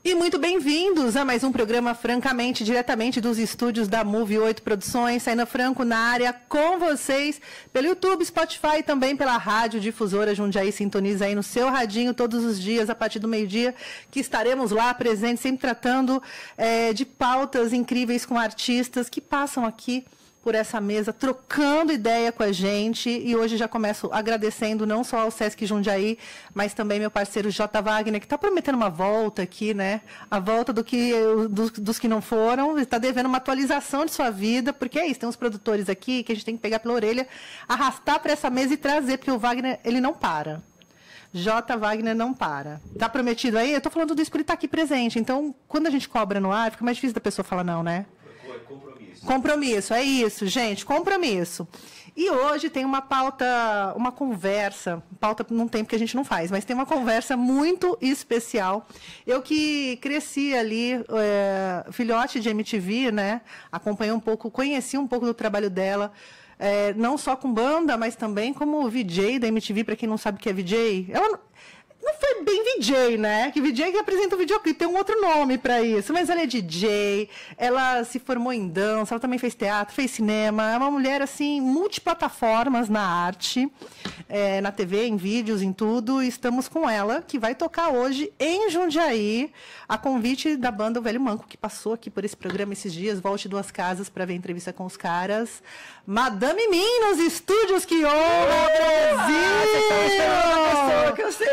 E muito bem-vindos a mais um programa francamente, diretamente dos estúdios da Move 8 Produções, Saina Franco na área com vocês, pelo YouTube, Spotify e também pela Rádio Difusora Jundiaí. Sintoniza aí no seu radinho todos os dias, a partir do meio-dia, que estaremos lá presentes, sempre tratando de pautas incríveis com artistas que passam aqui por essa mesa, trocando ideia com a gente. E hoje já começo agradecendo não só ao Sesc Jundiaí, mas também meu parceiro J. Wagner, que está prometendo uma volta aqui, né? A volta dos que não foram, está devendo uma atualização de sua vida, porque é isso, tem uns produtores aqui que a gente tem que pegar pela orelha, arrastar para essa mesa e trazer, porque o Wagner, ele não para. J. Wagner não para. Tá prometido aí? Eu tô falando disso porque ele tá aqui presente. Então, quando a gente cobra no ar, fica mais difícil da pessoa falar não, né? Compromisso, é isso, gente, compromisso. E hoje tem uma pauta, uma conversa, pauta não tem porque a gente não faz, mas tem uma conversa muito especial. Eu que cresci ali, filhote de MTV, né? Acompanhei um pouco, conheci um pouco do trabalho dela, não só com banda, mas também como VJ da MTV, para quem não sabe o que é VJ. Ela não foi bem VJ, né? Que VJ que apresenta o videoclipe, tem um outro nome para isso. Mas ela é DJ, ela se formou em dança, ela também fez teatro, fez cinema. É uma mulher, assim, multiplataformas na arte, na TV, em vídeos, em tudo. E estamos com ela, que vai tocar hoje em Jundiaí, a convite da banda O Velho Manco, que passou aqui por esse programa esses dias. Volte Duas Casas para ver a entrevista com os caras. Madame Mim nos estúdios, que honra, Brasil! Vocês estão esperando uma pessoa que eu sei.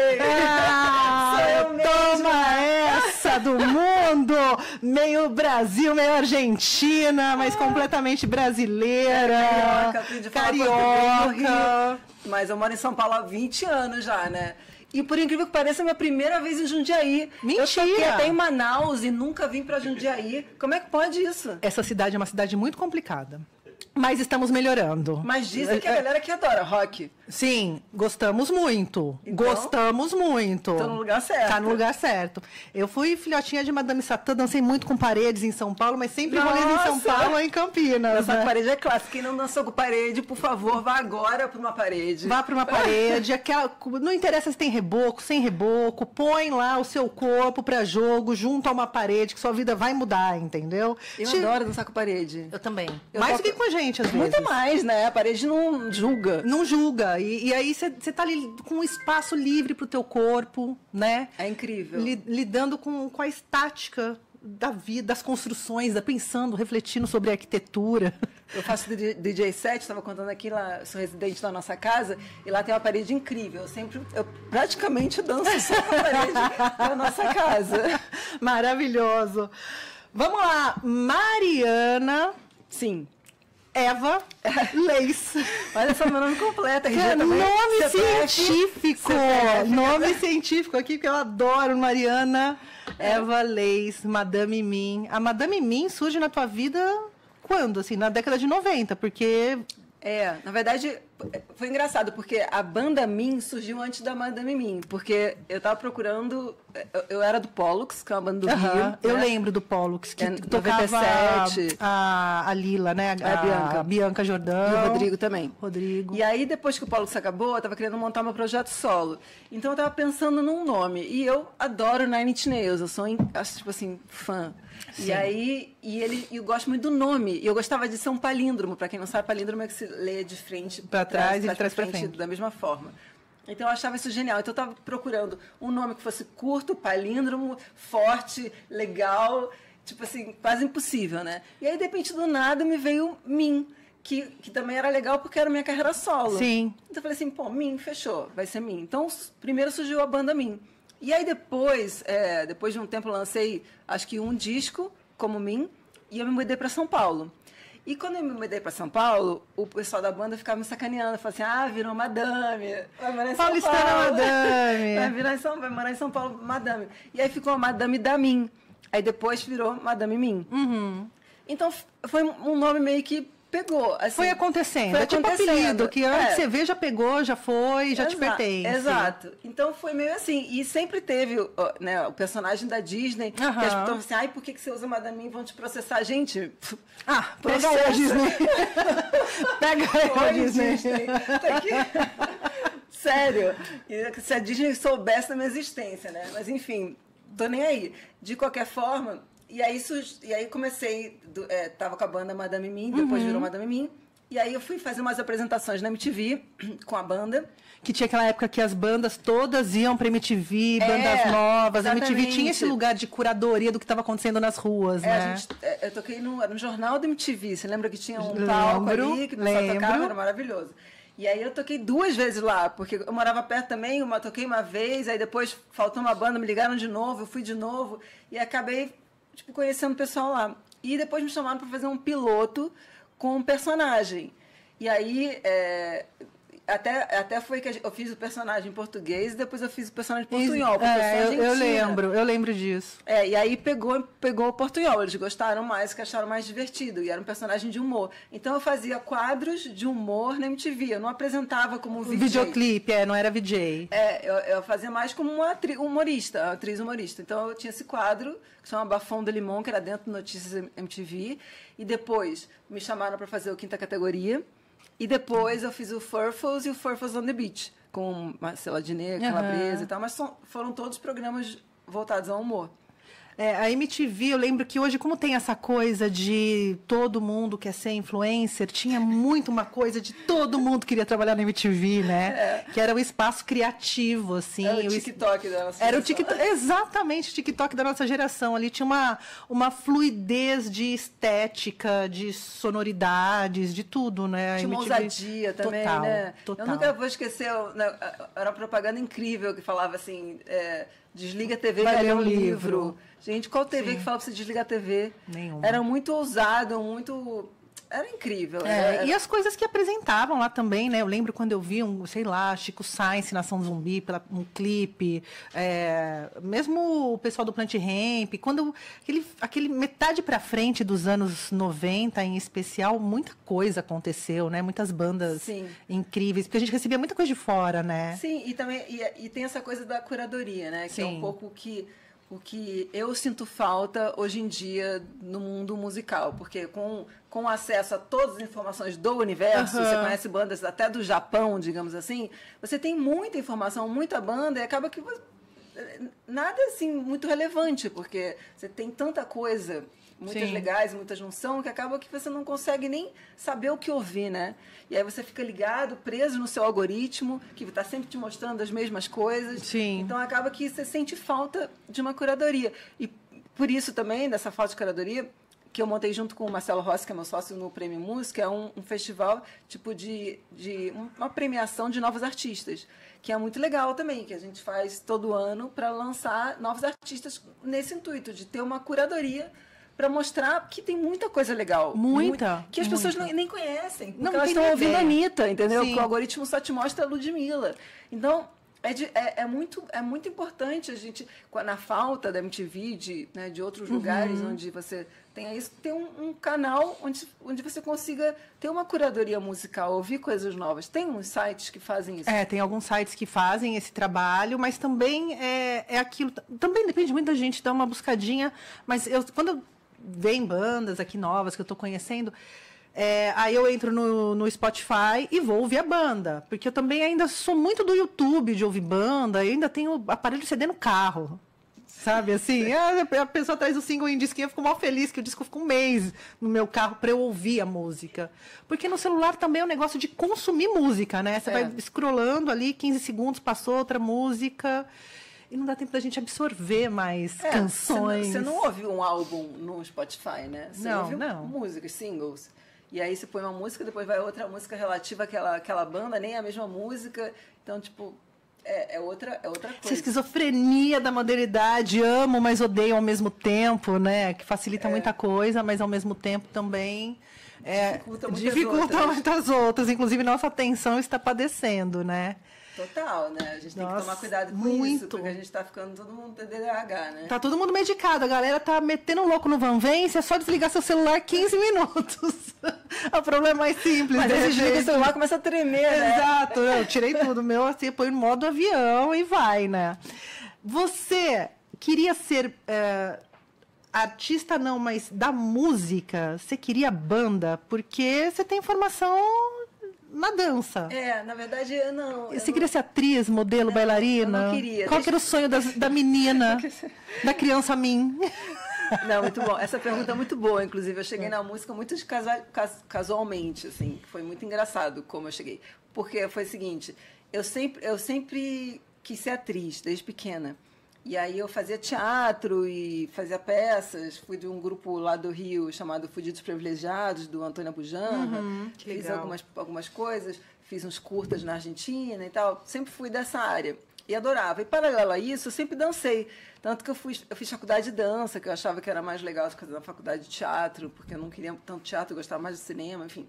Toma essa do mundo! Meio Brasil, meio Argentina, mas completamente brasileira. Carioca. Mas eu moro em São Paulo há 20 anos já, né? E por incrível que pareça, é a minha primeira vez em Jundiaí. Mentira! Eu toquei até em Manaus e nunca vim pra Jundiaí. Como é que pode isso? Essa cidade é uma cidade muito complicada. Mas estamos melhorando. Mas dizem que a galera que adora rock. Sim, gostamos muito. Então, gostamos muito. Tá no lugar certo. Tá no lugar certo. Eu fui filhotinha de Madame Satã, dancei muito com Paredes em São Paulo, mas sempre rolei em São Paulo ou em Campinas. Essa né? parede é clássica. Quem não dançou com parede, por favor, vá agora para uma parede. Vá para uma parede. Não interessa se tem reboco, sem reboco. Põe lá o seu corpo para jogo, junto a uma parede, que sua vida vai mudar, entendeu? Eu adoro dançar com parede. Eu também. Mais do que com a gente, às vezes. Muito mais, né? A parede não julga. Não julga. E aí você tá ali com um espaço livre pro teu corpo, né? É incrível. Lidando com a estática da vida, das construções, pensando, refletindo sobre a arquitetura. Eu faço DJ set, estava contando aqui, lá, sou residente da nossa casa, e lá tem uma parede incrível. Eu praticamente danço só com a parede da nossa casa. Maravilhoso. Vamos lá, Mariana. Sim. Eva Leis. Olha só meu nome completo. Nome científico. Nome científico aqui, que eu adoro. Mariana Eva Leis, Madame Mim. A Madame Mim surge na tua vida quando? Assim, na década de 90, porque... na verdade, foi engraçado, porque a banda Mim surgiu antes da Madame Mim, porque eu tava procurando, eu era do Pollux, que é uma banda do Rio. Eu né? lembro do Pollux, que tocava 97. A Lila, né? A Bianca Jordão. E o Rodrigo também. Rodrigo. E aí, depois que o Pollux acabou, eu tava querendo montar meu projeto solo. Então, eu tava pensando num nome. E eu adoro Nine Inch Nails, eu sou, tipo assim, fã. Sim. E aí, eu gosto muito do nome. E eu gostava de ser um palíndromo. Para quem não sabe, palíndromo é que se lê de frente para trás e de trás para frente. Da mesma forma. Então, eu achava isso genial. Então, eu estava procurando um nome que fosse curto, palíndromo, forte, legal. Tipo assim, quase impossível, né? E aí, de repente, do nada, me veio Mim. Que também era legal porque era minha carreira solo. Sim. Então, eu falei assim, pô, Mim, fechou. Vai ser Mim. Então, primeiro surgiu a banda Mim. E aí depois de um tempo, eu lancei, acho que um disco, como Mim, e eu me mudei para São Paulo. E quando eu me mudei para São Paulo, o pessoal da banda ficava me sacaneando, falava assim, virou Madame, vai morar em São Paulo. Madame. Vai morar em São Paulo, Madame. E aí ficou a Madame da Mim. Aí depois virou Madame Mim. Uhum. Então, foi um nome meio que pegou. Assim, foi acontecendo. É tipo apelido, que a hora que você vê, já pegou, já foi, já te pertence. Exato. Então foi meio assim. E sempre teve né, o personagem da Disney, que as pessoas falam assim, ai, por que você usa Madame Mim? Vão te processar. Gente, pega aí a Disney. Pega aí a Disney. Tá aqui. Sério. E se a Disney soubesse da minha existência, né? Mas enfim... tô nem aí. De qualquer forma, e aí comecei, tava com a banda Madame Mim, depois virou Madame Mim, e aí eu fui fazer umas apresentações na MTV com a banda. Que tinha aquela época que as bandas todas iam pra MTV, bandas novas. Exatamente. A MTV tinha esse lugar de curadoria do que estava acontecendo nas ruas, né? Eu toquei no jornal da MTV. Você lembra que tinha um palco ali que o pessoal tocava? Era maravilhoso. E aí eu toquei 2 vezes lá, porque eu morava perto também, toquei uma vez, aí depois faltou uma banda, me ligaram de novo, eu fui de novo, e acabei conhecendo o pessoal lá. E depois me chamaram para fazer um piloto com um personagem. E aí... Até foi que eu fiz o personagem em português e depois eu fiz o personagem em portunhol. Eu lembro disso. E aí pegou o portunhol. Eles gostaram mais, que acharam mais divertido. E era um personagem de humor. Então eu fazia quadros de humor na MTV. Eu não apresentava como VJ. Videoclipe, não era VJ. Eu fazia mais como uma atriz humorista. Então eu tinha esse quadro, que chama Bafão de Limão, que era dentro do Notícias MTV. E depois me chamaram para fazer o Quinta Categoria. E depois eu fiz o Furfles e o Furfles on the Beach, com Marcela Diné, Calabresa e tal, mas foram todos programas voltados ao humor. A MTV, eu lembro que hoje, como tem essa coisa de todo mundo quer ser influencer, tinha muito uma coisa de todo mundo queria trabalhar na MTV, né? Que era o espaço criativo, assim. Era o TikTok da nossa geração. Exatamente, o TikTok da nossa geração. Ali tinha uma fluidez de estética, de sonoridades, de tudo, né? Tinha uma ousadia também, total, né? Total. Eu nunca vou esquecer, era uma propaganda incrível que falava assim... desliga a TV, vai ler um livro. Gente, qual TV que fala pra você desligar a TV? Nenhuma. Era muito ousado, muito... Era incrível. E as coisas que apresentavam lá também, né? Eu lembro quando eu vi Chico Science, Nação Zumbi, um clipe, mesmo o pessoal do Plant Ramp, quando aquele metade pra frente dos anos 90, em especial, muita coisa aconteceu, né? Muitas bandas incríveis, porque a gente recebia muita coisa de fora, né? Sim, e também e tem essa coisa da curadoria, né? Que é um pouco o que eu sinto falta hoje em dia no mundo musical, porque com acesso a todas as informações do universo, você conhece bandas até do Japão, digamos assim, você tem muita informação, muita banda, e acaba que nada assim muito relevante, porque você tem tanta coisa, muitas legais, muita junção, que acaba que você não consegue nem saber o que ouvir, né? E aí você fica ligado, preso no seu algoritmo, que está sempre te mostrando as mesmas coisas. Sim. Então acaba que você sente falta de uma curadoria. E por isso também, dessa falta de curadoria, que eu montei junto com o Marcelo Rossi, que é meu sócio no Prêmio Música, é um festival tipo de uma premiação de novos artistas, que é muito legal também, que a gente faz todo ano para lançar novos artistas nesse intuito, de ter uma curadoria para mostrar que tem muita coisa legal. Que as pessoas nem conhecem. Porque elas estão ouvindo a Anitta, entendeu? Porque o algoritmo só te mostra a Ludmilla. Então, é muito importante a gente, na falta da MTV, de outros lugares onde você tenha isso, ter um canal onde você consiga ter uma curadoria musical, ouvir coisas novas. Tem uns sites que fazem isso. Tem alguns sites que fazem esse trabalho, mas também é aquilo... Também depende muito da gente dar uma buscadinha, mas quando vem bandas aqui novas que eu estou conhecendo, aí eu entro no Spotify e vou ouvir a banda, porque eu também ainda sou muito do YouTube de ouvir banda, eu ainda tenho aparelho CD no carro, sabe, assim, a pessoa traz o single em disquinho, eu fico mal feliz que o disco fica um mês no meu carro para eu ouvir a música, porque no celular também é um negócio de consumir música, né, você vai scrollando ali, 15 segundos, passou outra música... E não dá tempo da gente absorver mais canções. Você não ouve um álbum no Spotify, né? Você ouve músicas, singles. E aí você põe uma música, depois vai outra música relativa àquela banda, nem a mesma música. Então, tipo, é outra coisa. Essa esquizofrenia da modernidade, amo, mas odeio ao mesmo tempo, né? Que facilita muita coisa, mas ao mesmo tempo também... dificulta muitas outras. Inclusive, nossa atenção está padecendo, né? Total, né? A gente tem que tomar cuidado com isso, porque a gente tá ficando todo mundo TDAH, né? Tá todo mundo medicado, a galera tá metendo louco no Vanvence, é só desligar seu celular 15 minutos. O problema é mais simples. Mas aí desliga o celular, começa a tremer, né? Exato, eu tirei tudo, meu assim, põe no modo avião e vai, né? Você queria ser artista não, mas da música, você queria banda, porque você tem formação... na dança. Na verdade, eu não... Você queria ser atriz, modelo, bailarina? Eu não queria. Qual que era o sonho da menina? Da criança a mim. Não, muito bom. Essa pergunta é muito boa, inclusive. Eu cheguei na música muito casualmente, assim. Foi muito engraçado como eu cheguei. Porque foi o seguinte, eu sempre quis ser atriz, desde pequena. E aí eu fazia teatro e fazia peças. Fui de um grupo lá do Rio chamado Fudidos Privilegiados, do Antônio Abujanra. Fiz algumas coisas, fiz uns curtas na Argentina e tal. Sempre fui dessa área. E adorava. E, paralelo a isso, eu sempre dancei. Tanto que eu fiz faculdade de dança, que eu achava que era mais legal do que fazer uma faculdade de teatro, porque eu não queria tanto teatro, eu gostava mais de cinema, enfim.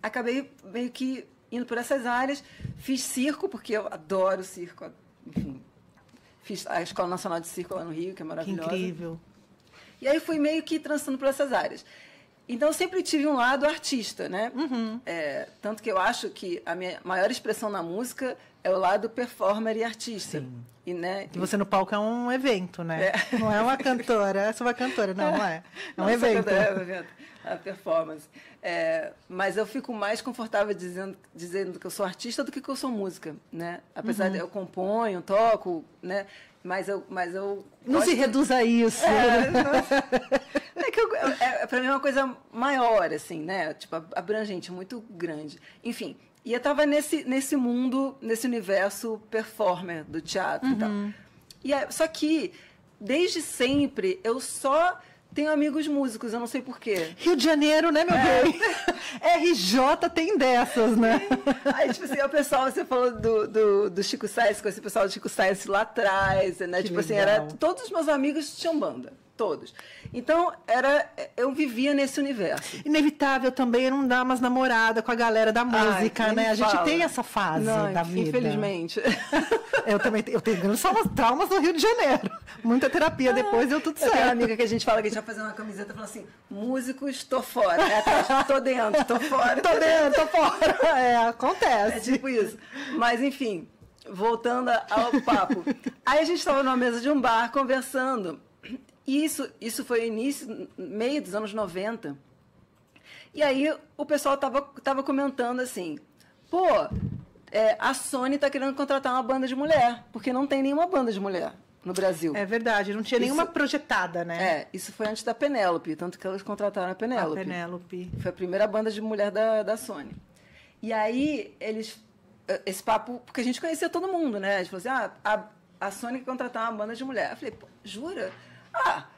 Acabei meio que indo por essas áreas. Fiz circo, porque eu adoro circo. Enfim, fiz a Escola Nacional de Circo lá no Rio, que é maravilhosa. Que incrível. E aí fui meio que transitando por essas áreas. Então, eu sempre tive um lado artista, né? Tanto que eu acho que a minha maior expressão na música é o lado performer e artista. Sim. E você no palco é um evento, né? Não é uma cantora, é só uma cantora, não é. É um evento. É um evento, a performance. Mas eu fico mais confortável dizendo que eu sou artista do que eu sou música, né? Apesar de eu componho, toco, né? Mas eu não se reduz a isso. Para mim é uma coisa maior, assim, né? Tipo, abrangente, muito grande. Enfim, e eu estava nesse mundo, nesse universo performer do teatro e tal. Só que, desde sempre, eu só tenho amigos músicos, eu não sei porquê. Rio de Janeiro, né, meu bem? RJ tem dessas, né? Aí, tipo assim, o pessoal, você falou do Chico Sainz, com esse pessoal do Chico Sainz lá atrás, né? Que tipo legal. assim, todos os meus amigos tinham banda. Todos. Então, eu vivia nesse universo. Inevitável também não dar umas namoradas com a galera da música, né? A gente tem essa fase da vida. Infelizmente. Eu tenho grandes traumas no Rio de Janeiro. Muita terapia depois, deu tudo certo. Tem uma amiga que a gente fala que a gente vai fazer uma camiseta e fala assim, músicos, tô fora. Tô dentro, tô fora. Tô dentro, tô fora. Acontece. É tipo isso. Mas, enfim, voltando ao papo. Aí a gente estava numa mesa de um bar conversando. E isso foi meio dos anos 90. E aí o pessoal tava comentando assim, pô, a Sony tá querendo contratar uma banda de mulher, porque não tem nenhuma banda de mulher no Brasil. É verdade, não tinha nenhuma projetada, né? Isso foi antes da Penélope, tanto que elas contrataram a Penélope. A Penélope. Foi a primeira banda de mulher da Sony. E aí, esse papo, porque a gente conhecia todo mundo, né? A gente falou assim, a Sony quer contratar uma banda de mulher. Eu falei, pô, jura?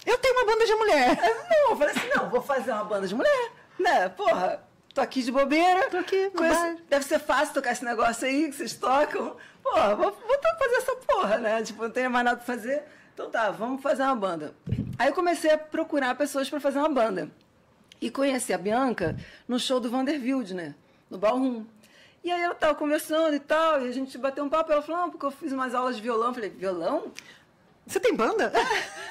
Eu tenho uma banda de mulher. Eu falei assim, vou fazer uma banda de mulher, né? Porra, tô aqui de bobeira. Tô aqui, deve ser fácil tocar esse negócio aí que vocês tocam. Porra, vou fazer essa porra, né? Tipo, não tenho mais nada pra fazer. Então tá, vamos fazer uma banda. Aí eu comecei a procurar pessoas pra fazer uma banda. E conheci a Bianca no show do Vander Wildner, no Ballroom. E aí ela tava conversando e tal, e a gente bateu um papo. Ela falou, não, porque eu fiz umas aulas de violão. Eu falei, violão? Você tem banda?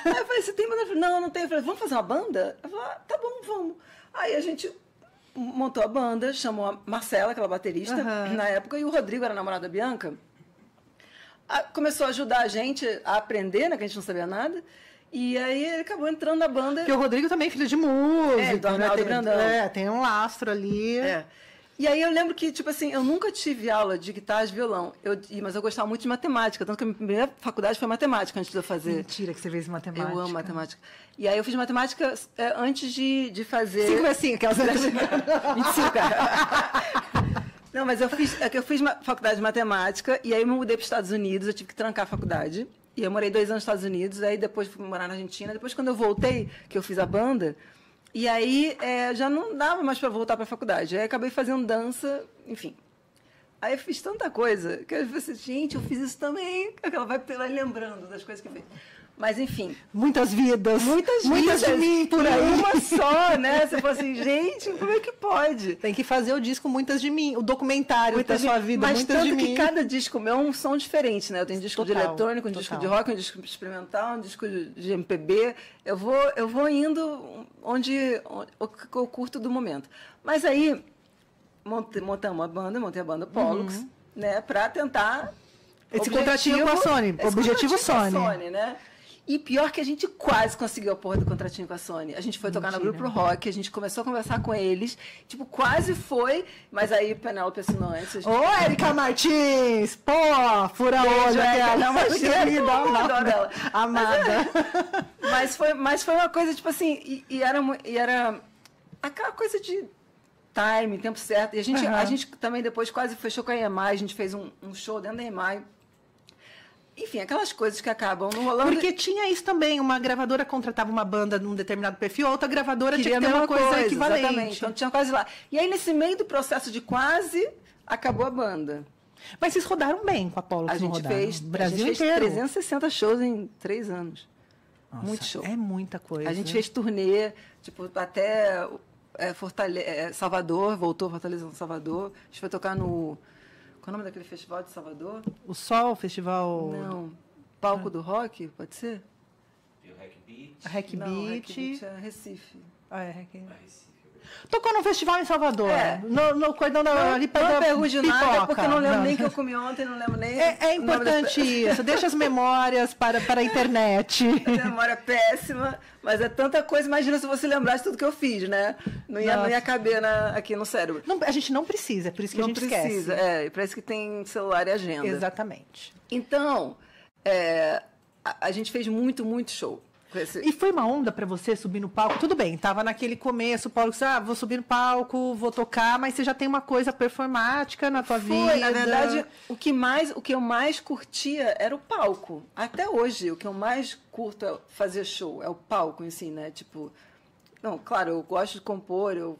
Aí eu falei, você tem banda? Eu falei, não tenho. Eu falei, vamos fazer uma banda? Ela falou, tá bom, vamos. Aí a gente montou a banda, chamou a Marcela, aquela baterista, na época, e o Rodrigo era namorado da Bianca. Começou a ajudar a gente a aprender, né, que a gente não sabia nada. E aí ele acabou entrando na banda. Porque o Rodrigo também é filho de música. Do Arnaldo Brandão. Tem um lastro ali. E aí eu lembro que, tipo assim, eu nunca tive aula de guitarra e violão, mas eu gostava muito de matemática, tanto que a minha primeira faculdade foi matemática antes de eu fazer. Mentira que você fez matemática. Eu amo matemática. E aí eu fiz matemática antes de fazer... 5 é 5, aquelas 25, cara. Não, mas eu fiz faculdade de matemática, e aí eu me mudei para os Estados Unidos, eu tive que trancar a faculdade, e eu morei 2 anos nos Estados Unidos, aí depois fui morar na Argentina, depois quando eu voltei, que eu fiz a banda... E aí já não dava mais para voltar para a faculdade. Aí acabei fazendo dança, enfim. Aí eu fiz tanta coisa que eu falei assim, gente, eu fiz isso também. Ela vai lembrando das coisas que eu fiz. Mas, enfim. Muitas vidas. Muitas de mim por aí. Uma só, né? Você fala assim, gente, como é que pode? Tem que fazer o disco Muitas de Mim, o documentário da sua vida, mas Muitas de Mim. Mas tanto que cada disco meu é um som diferente, né? Eu tenho disco de eletrônico, um disco de rock, um disco experimental, um disco de MPB. Eu vou indo onde eu curto do momento. Mas aí, montamos a banda, montei a banda Pollux, né? Pra tentar... Esse contratinho com a Sony, objetivo Sony. Né? E pior que a gente quase conseguiu a porra do contratinho com a Sony. A gente foi tocar no Grupo Rock, a gente começou a conversar com eles. Tipo, quase foi, mas aí Penélope assinou antes. Ô, Érica Martins! Pô, fura olho aquela. Não, mas querida, dela. Amada. Mas foi uma coisa, tipo assim, e era aquela coisa de time, tempo certo. E a gente também depois quase fechou com a EMI, a gente fez um show dentro da EMI. Enfim, aquelas coisas que acabam não rolando. Porque tinha isso também, uma gravadora contratava uma banda num determinado perfil, outra gravadora tinha que ter uma coisa equivalente. Exatamente, então tinha quase lá. E aí, nesse meio do processo de quase, acabou a banda. Mas vocês rodaram bem com a Apollo, a gente fez Brasil inteiro. 360 shows em 3 anos. Nossa, muito show. É muita coisa. A gente fez turnê, tipo, até Salvador, voltou a Fortaleza, Salvador. A gente foi tocar no... Qual é o nome daquele festival de Salvador? O Sol, Festival... Não. Palco do Rock, pode ser? Tem o Hack Beat. A Hack Não, Beat. Hack Beat é Recife. Recife. Tocou num festival em Salvador. No cordão ali perto da pergunto de nada, porque eu não lembro nem o que eu comi ontem, não lembro nem... É importante isso. Deixa as memórias para a internet. A memória é péssima, mas é tanta coisa. Imagina se você lembrasse tudo que eu fiz, né? Não ia caber aqui no cérebro. Não, a gente não precisa, é por isso que a gente esquece. Não precisa, parece que tem celular e agenda. Exatamente. Então, a gente fez muito, muito show. E foi uma onda para você subir no palco? Tudo bem, tava naquele começo, Paulo, que você, vou subir no palco, vou tocar, mas você já tem uma coisa performática na tua vida. Na verdade, o que eu mais curtia era o palco. Até hoje, o que eu mais curto é fazer show, é o palco em si, né? Tipo, não, claro, eu gosto de compor, eu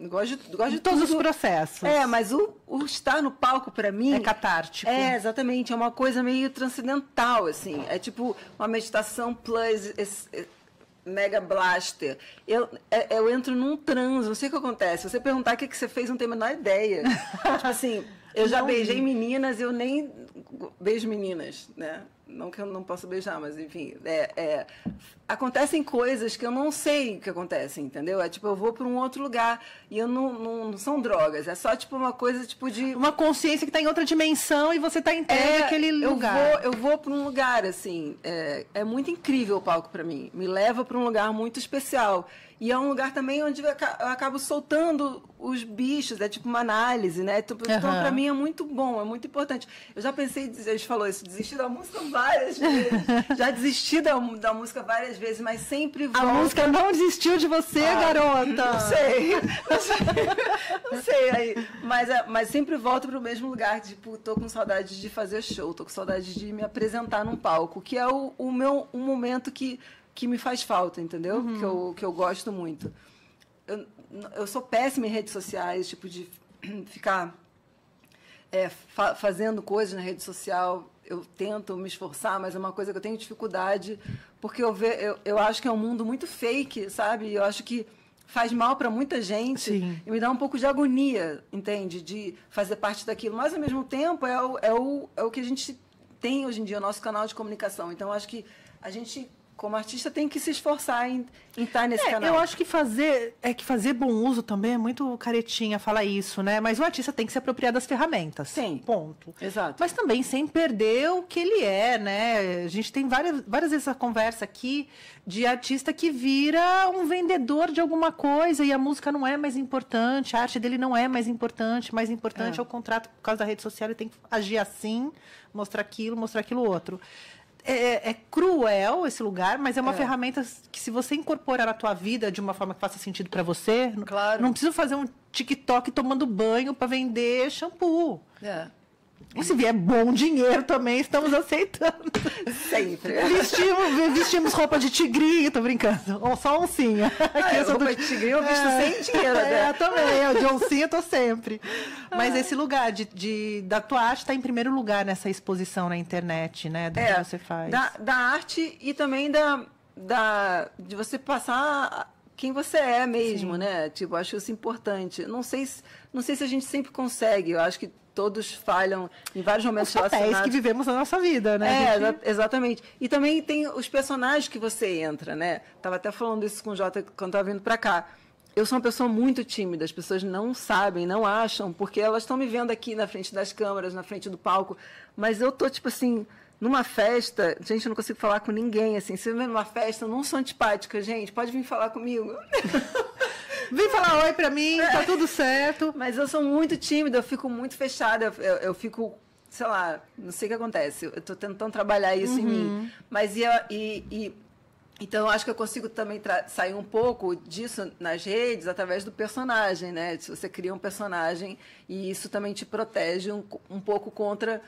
gosto de todos tudo. Os processos. Mas o estar no palco, para mim... É catártico. Exatamente. É uma coisa meio transcendental, assim. É tipo uma meditação plus mega blaster. Eu entro num transe, não sei o que acontece. Se você perguntar o que você fez, não tenho a menor ideia. Tipo assim, eu já beijei meninas, eu nem beijo meninas, né? Não que eu não possa beijar, mas enfim, acontecem coisas que eu não sei que acontecem, entendeu? É tipo, eu vou para um outro lugar e eu não são drogas, é só tipo uma coisa tipo de... Uma consciência que está em outra dimensão e você está inteiro naquele lugar. Eu vou para um lugar, assim, é muito incrível o palco para mim, me leva para um lugar muito especial. E é um lugar também onde eu acabo soltando os bichos, é tipo uma análise, né? Então, para mim é muito bom, é muito importante. Eu já pensei, a gente falou isso, desistir da música várias vezes. Já desisti da música várias vezes, mas sempre volto. A música não desistiu de você, garota. Não sei aí. Mas sempre volto para o mesmo lugar, tipo, tô com saudade de fazer show, tô com saudade de me apresentar num palco, que é um momento que me faz falta, entendeu? Uhum. Que eu gosto muito. Eu sou péssima em redes sociais, tipo, de ficar fazendo coisas na rede social. Eu tento me esforçar, mas é uma coisa que eu tenho dificuldade, porque eu acho que é um mundo muito fake, sabe? Eu acho que faz mal para muita gente. Sim. E me dá um pouco de agonia, entende? De fazer parte daquilo. Mas, ao mesmo tempo, é o que a gente tem hoje em dia, o nosso canal de comunicação. Então, acho que a gente, como artista, tem que se esforçar em estar nesse canal. Eu acho que fazer bom uso também é muito caretinha falar isso, né? Mas o artista tem que se apropriar das ferramentas. Sim. Ponto. Exato. Mas também sem perder o que ele é, né? A gente tem várias vezes a conversa aqui de artista que vira um vendedor de alguma coisa e a música não é mais importante, a arte dele não é mais importante é o contrato por causa da rede social, ele tem que agir assim, mostrar aquilo outro. É cruel esse lugar, mas é uma ferramenta que, se você incorporar na tua vida de uma forma que faça sentido para você, claro. Não precisa fazer um TikTok tomando banho para vender shampoo. E se vier bom dinheiro também, estamos aceitando. Sempre. Vestimos roupa de tigrinho, tô brincando. Ou só oncinha. Roupa de tigrinho eu visto sem dinheiro, né? Também. Eu de oncinha tô sempre. Mas esse lugar da tua arte está em primeiro lugar nessa exposição na internet, né? Do que você faz. Da arte e também de você passar quem você é mesmo, né? Tipo, acho isso importante. Não sei se a gente sempre consegue. Eu acho que todos falham em vários momentos relacionados. Os papéis que vivemos na nossa vida, né? Exatamente. E também tem os personagens que você entra, né? Tava até falando isso com o Jota quando estava vindo para cá. Eu sou uma pessoa muito tímida, as pessoas não sabem, não acham, porque elas estão me vendo aqui na frente das câmeras, na frente do palco, mas eu tô, tipo assim, numa festa, gente, eu não consigo falar com ninguém, assim. Se eu me vê numa festa, eu não sou antipática, gente. Pode vir falar comigo. Vem falar oi pra mim, tá tudo certo. Mas eu sou muito tímida, eu fico muito fechada. Eu fico, sei lá, não sei o que acontece. Eu tô tentando trabalhar isso em mim. Mas então, eu acho que eu consigo também sair um pouco disso nas redes através do personagem, né? Se você cria um personagem e isso também te protege um pouco contra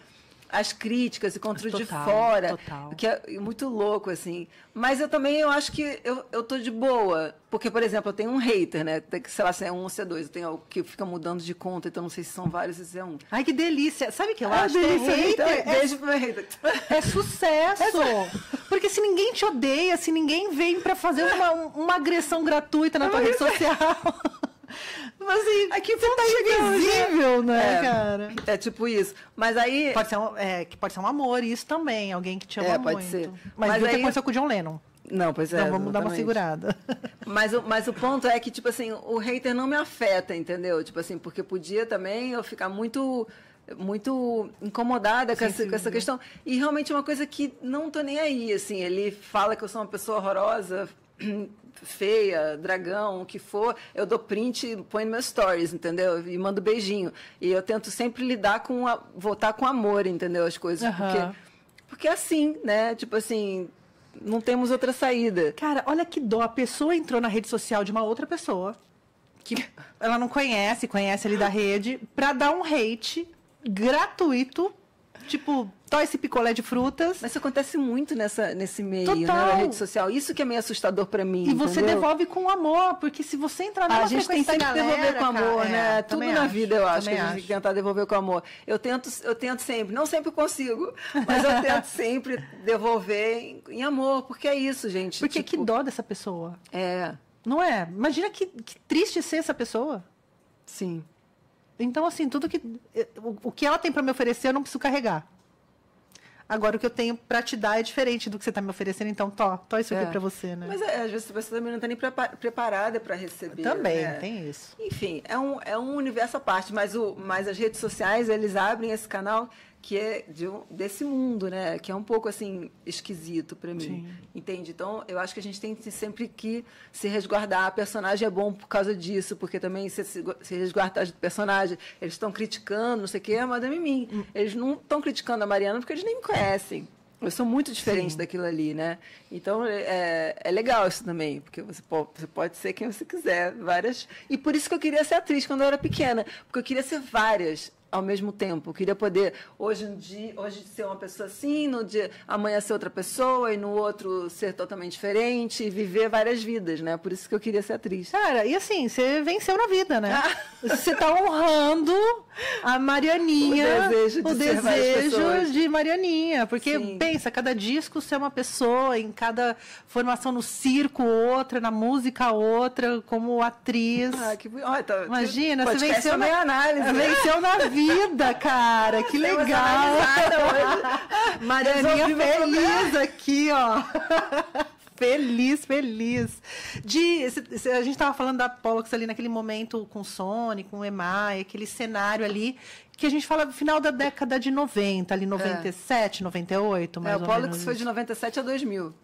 as críticas e contra o de fora. Total. Que é muito louco, assim. Mas eu acho que eu tô de boa. Porque, por exemplo, eu tenho um hater, né? Sei lá, se é um ou se é dois. Eu tenho que fica mudando de conta, então não sei se são vários ou se é um. Ai, que delícia. Sabe o que eu acho? Delícia, Hater beijo pro meu hater. é sucesso. Porque se ninguém te odeia, se ninguém vem pra fazer uma agressão gratuita na tua rede social... Mas assim, aqui você tá invisível, né, cara? É tipo isso. Mas aí... Pode ser um amor, isso também. Alguém que te ama muito. Pode ser. Mas viu o que aí... aconteceu com o John Lennon. Não, pois é. Então vamos dar uma exatamente. segurada. Mas o ponto é que, tipo assim, o hater não me afeta, entendeu? Tipo assim, porque podia também eu ficar muito incomodada com essa questão. E realmente é uma coisa que não tô nem aí, assim. Ele fala que eu sou uma pessoa horrorosa, feia, dragão, o que for, eu dou print e põe nos meus stories, entendeu? E mando beijinho. E eu tento sempre lidar voltar com amor, entendeu? As coisas. Porque é assim, né? Tipo assim, não temos outra saída. Cara, olha que dó. A pessoa entrou na rede social de uma outra pessoa que ela não conhece ali da rede, pra dar um hate gratuito. Tipo, tó esse picolé de frutas. Mas isso acontece muito nesse meio, né, Total. na rede social. Isso que é meio assustador pra mim. E você entendeu? devolve com amor, porque se você entrar numa A gente tem frequência sempre que galera, devolver com amor, cara, né? Tudo na vida eu acho que a gente acho. tem que tentar devolver com amor. Eu tento sempre, não sempre consigo, mas eu tento sempre devolver em amor, porque é isso, gente. Porque tipo, que dó dessa pessoa. É, Não é? Imagina que triste ser essa pessoa. sim. Então, assim, o que ela tem para me oferecer, eu não preciso carregar. Agora, o que eu tenho para te dar é diferente do que você está me oferecendo. Então, tó isso aqui para você, né? Mas às vezes você também não está nem preparada para receber. Também, né? tem isso. Enfim, é um universo à parte, mas as redes sociais, eles abrem esse canal que é desse mundo, né? Que é um pouco, assim, esquisito para mim. Sim. Entende? Então, eu acho que a gente tem sempre que se resguardar. A personagem é bom por causa disso, porque também se resguardar do personagem, eles estão criticando, não sei o quê, a Madame Mim. Eles não estão criticando a Mariana porque eles nem me conhecem. Eu sou muito diferente daquilo ali, né? Então, é legal isso também, porque você pode ser quem você quiser, várias... E por isso que eu queria ser atriz quando eu era pequena, porque eu queria ser várias ao mesmo tempo. Eu queria poder, hoje ser uma pessoa assim, no dia, amanhã ser outra pessoa, e no outro ser totalmente diferente, e viver várias vidas, né? Por isso que eu queria ser atriz. Cara, e assim, você venceu na vida, né? Você tá honrando a Marianinha, o desejo de Marianinha. Porque, Sim. pensa, cada disco você é uma pessoa, em cada formação no circo, outra, na música, outra, como atriz. Imagina, você venceu na análise. Venceu na vida, cara. Que legal. Marianinha feliz aqui, ó. Feliz. A gente estava falando da Pollux ali naquele momento com o Sony, com o EMAI, aquele cenário ali, que a gente fala do final da década de 90, ali 97, 98, mais ou menos. O Pollux foi de 97 a 2000.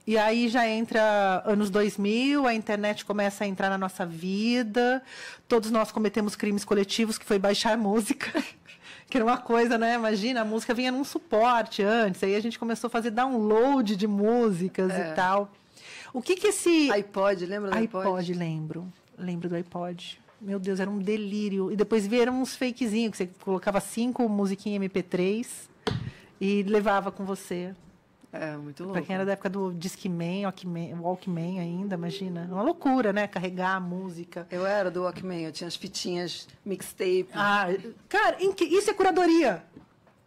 E aí já entra anos 2000, a internet começa a entrar na nossa vida, todos nós cometemos crimes coletivos, que foi baixar música, que era uma coisa, né? Imagina, a música vinha num suporte antes, aí a gente começou a fazer download de músicas e tal. O que esse... iPod, lembra do iPod? iPod, lembro do iPod. Meu Deus, era um delírio. E depois vieram uns fakezinhos, que você colocava 5 musiquinhas MP3 e levava com você. Muito louco. Pra quem era da época do Discman, Walkman ainda, imagina. Uma loucura, né? Carregar a música. Eu era do Walkman, eu tinha as fitinhas, mixtape. Cara, isso é curadoria.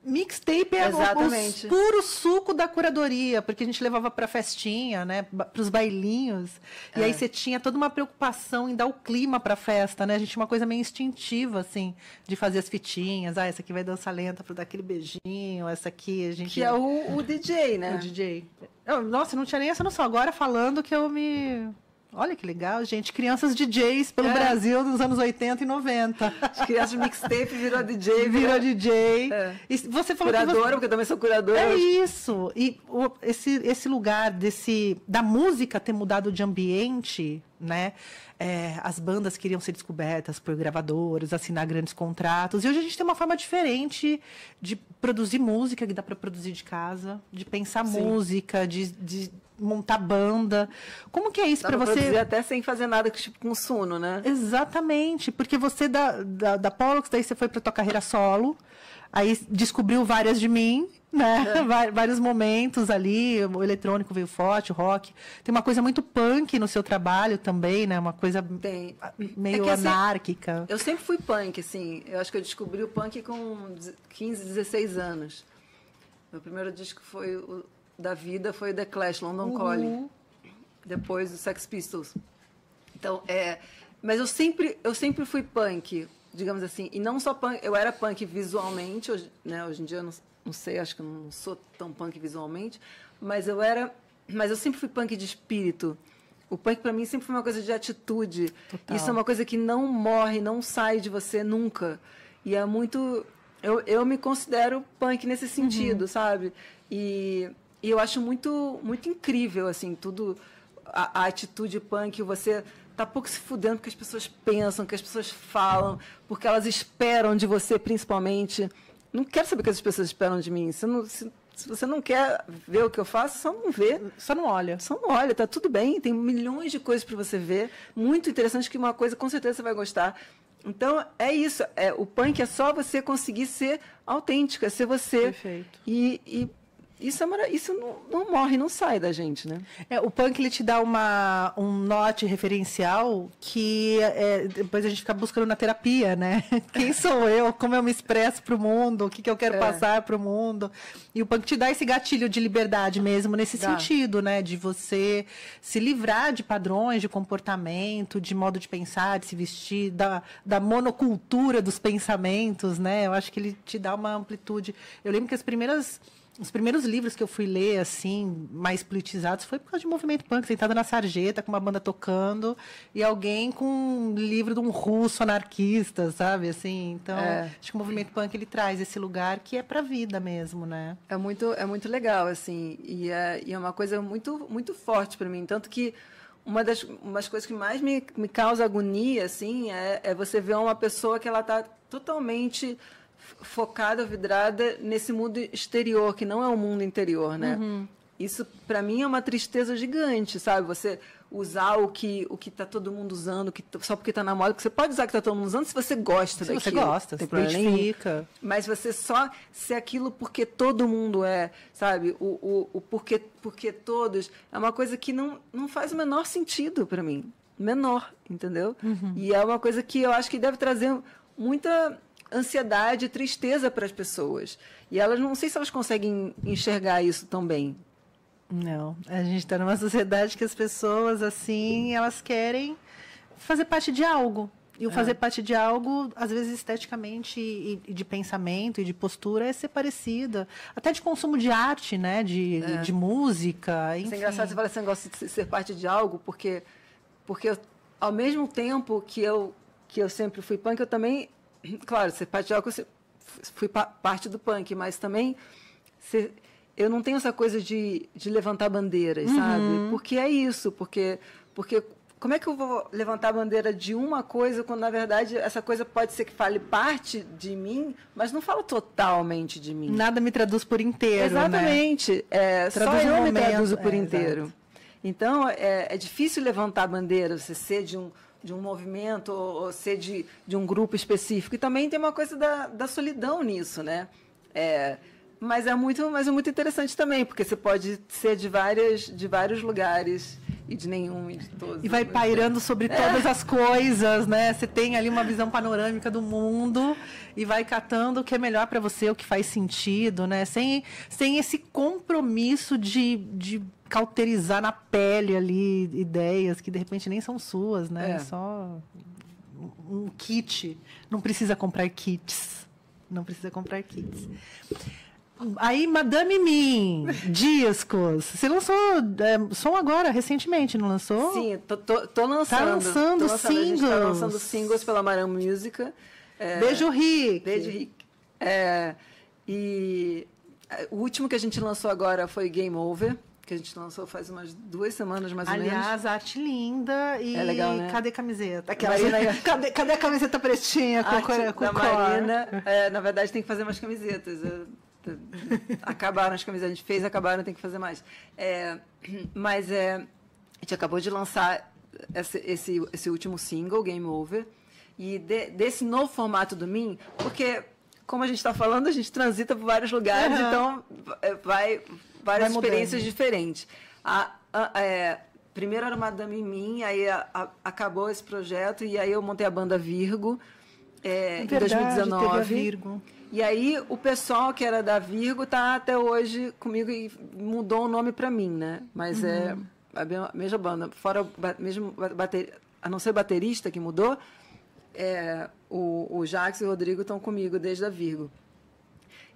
Mixtape é o puro suco da curadoria, porque a gente levava pra festinha, né? Pros bailinhos. E aí você tinha toda uma preocupação em dar o clima pra festa, né? A gente tinha uma coisa meio instintiva, assim, de fazer as fitinhas. Essa aqui vai dançar lenta pra dar aquele beijinho. Essa aqui a gente... Que é o DJ, né? O DJ. Nossa, não tinha nem essa noção. Agora falando que eu me Olha que legal, gente. Crianças DJs pelo Brasil dos anos 80 e 90. As crianças de mixtape virou DJ. Virou DJ. E você falou curadora, porque eu também sou curadora. É isso. E esse lugar da música ter mudado de ambiente, né? As bandas queriam ser descobertas por gravadoras, assinar grandes contratos. E hoje a gente tem uma forma diferente de produzir música, que dá para produzir de casa, de pensar música, de montar banda. Como que é isso para você? Produzir até sem fazer nada, tipo com sono, né? Exatamente, porque você da Pollux, daí você foi para tua carreira solo, aí descobriu Várias de Mim, né? Vários momentos ali, o eletrônico veio forte, o rock. Tem uma coisa muito punk no seu trabalho também, né? Uma coisa meio anárquica. Eu sempre fui punk, assim. Eu acho que eu descobri o punk com 15, 16 anos. Meu primeiro disco da vida foi The Clash, London Calling. Depois o Sex Pistols. Então, mas eu sempre fui punk, digamos assim. E não só punk, eu era punk visualmente, hoje em dia eu não sei, acho que eu não sou tão punk visualmente, mas eu sempre fui punk de espírito. O punk para mim sempre foi uma coisa de atitude. Total. Isso é uma coisa que não morre, não sai de você nunca. E é muito... Eu me considero punk nesse sentido, sabe? E eu acho muito, muito incrível, assim, tudo... A atitude punk, você tá pouco se fudendo porque as pessoas pensam, que as pessoas falam, porque elas esperam de você, principalmente. Não quero saber o que as pessoas esperam de mim. Se você não quer ver o que eu faço, só não vê. Só não olha. Só não olha, tá tudo bem. Tem milhões de coisas para você ver. Muito interessante, que uma coisa com certeza você vai gostar. Então, é isso. O punk é só você conseguir ser autêntica, ser você. Perfeito. E isso não morre, não sai da gente, né? O punk, ele te dá um norte referencial que depois a gente fica buscando na terapia, né? Quem sou eu? Como eu me expresso para o mundo? O que eu quero passar para o mundo? E o punk te dá esse gatilho de liberdade mesmo, nesse sentido, né? De você se livrar de padrões de comportamento, de modo de pensar, de se vestir, da monocultura dos pensamentos, né? Eu acho que ele te dá uma amplitude. Eu lembro que os primeiros livros que eu fui ler, assim, mais politizados, foi por causa de movimento punk, sentada na sarjeta, com uma banda tocando, e alguém com um livro de um russo anarquista, sabe? Assim, então, acho que o movimento punk, ele traz esse lugar que é pra vida mesmo, né? É muito legal, assim, e é uma coisa muito, muito forte para mim. Tanto que uma das coisas que mais me causa agonia, assim, é você ver uma pessoa que ela tá totalmente focada, vidrada nesse mundo exterior, que não é o mundo interior, né? Isso, para mim, é uma tristeza gigante, sabe? Você usar o que tá todo mundo usando, só porque tá na moda, porque você pode usar o que tá todo mundo usando se você gosta daquilo. Se você gosta, se identifica. Mas você só ser aquilo porque todo mundo é, sabe? O porque todos é uma coisa que não faz o menor sentido para mim. Menor, entendeu? E é uma coisa que eu acho que deve trazer muita ansiedade e tristeza para as pessoas. E elas, não sei se elas conseguem enxergar isso tão bem. Não, a gente está numa sociedade que as pessoas, assim, elas querem fazer parte de algo. E o fazer parte de algo, às vezes, esteticamente e de pensamento e de postura, é ser parecida. Até de consumo de arte, né? De música, enfim. É engraçado você falar esse negócio de ser parte de algo, porque ao mesmo tempo que eu sempre fui punk, eu também... Claro, ser parte de algo, eu fui parte do punk, mas também eu não tenho essa coisa de levantar bandeiras, sabe? Porque é isso, porque como é que eu vou levantar a bandeira de uma coisa quando, na verdade, essa coisa pode ser que fale parte de mim, mas não fala totalmente de mim. Nada me traduz por inteiro, exatamente. Né? Só eu me traduzo por inteiro. Exato. Então, é difícil levantar a bandeira, você ser de um movimento ou ser de um grupo específico. E também tem uma coisa da solidão nisso, né? Mas é muito interessante também, porque você pode ser de vários lugares e de nenhum e de todos. E vai pairando sobre todas as coisas, né? Você tem ali uma visão panorâmica do mundo e vai catando o que é melhor para você, o que faz sentido, né? Sem esse compromisso de cauterizar na pele ali ideias que de repente nem são suas, né? É só um kit. Não precisa comprar kits. Não precisa comprar kits. Aí, Madame Mim, discos. Você lançou som agora, recentemente, não lançou? Sim, tô lançando. Tá lançando singles. A gente tá lançando singles pela Maram Music. Beijo, Rick. Beijo, Rick. E o último que a gente lançou agora foi Game Over, que a gente lançou faz umas 2 semanas, mais ou menos. Aliás, arte linda e legal, né? cadê a camiseta? Cadê a camiseta pretinha com da Marina. Na verdade, tem que fazer mais camisetas. Acabaram as camisetas, a gente fez, acabaram, tem que fazer mais. Mas a gente acabou de lançar esse último single, Game Over, e desse novo formato do Mim, porque, como a gente está falando, a gente transita por vários lugares, então várias experiências diferentes. Primeiro era Madame Mim, aí acabou esse projeto, e aí eu montei a banda Virgo, em 2019. Teve a Virgo. E aí o pessoal que era da Virgo tá até hoje comigo e mudou o nome para mim, né? Mas é a mesma banda, fora mesmo a não ser baterista que mudou, o Jax e o Rodrigo estão comigo desde a Virgo.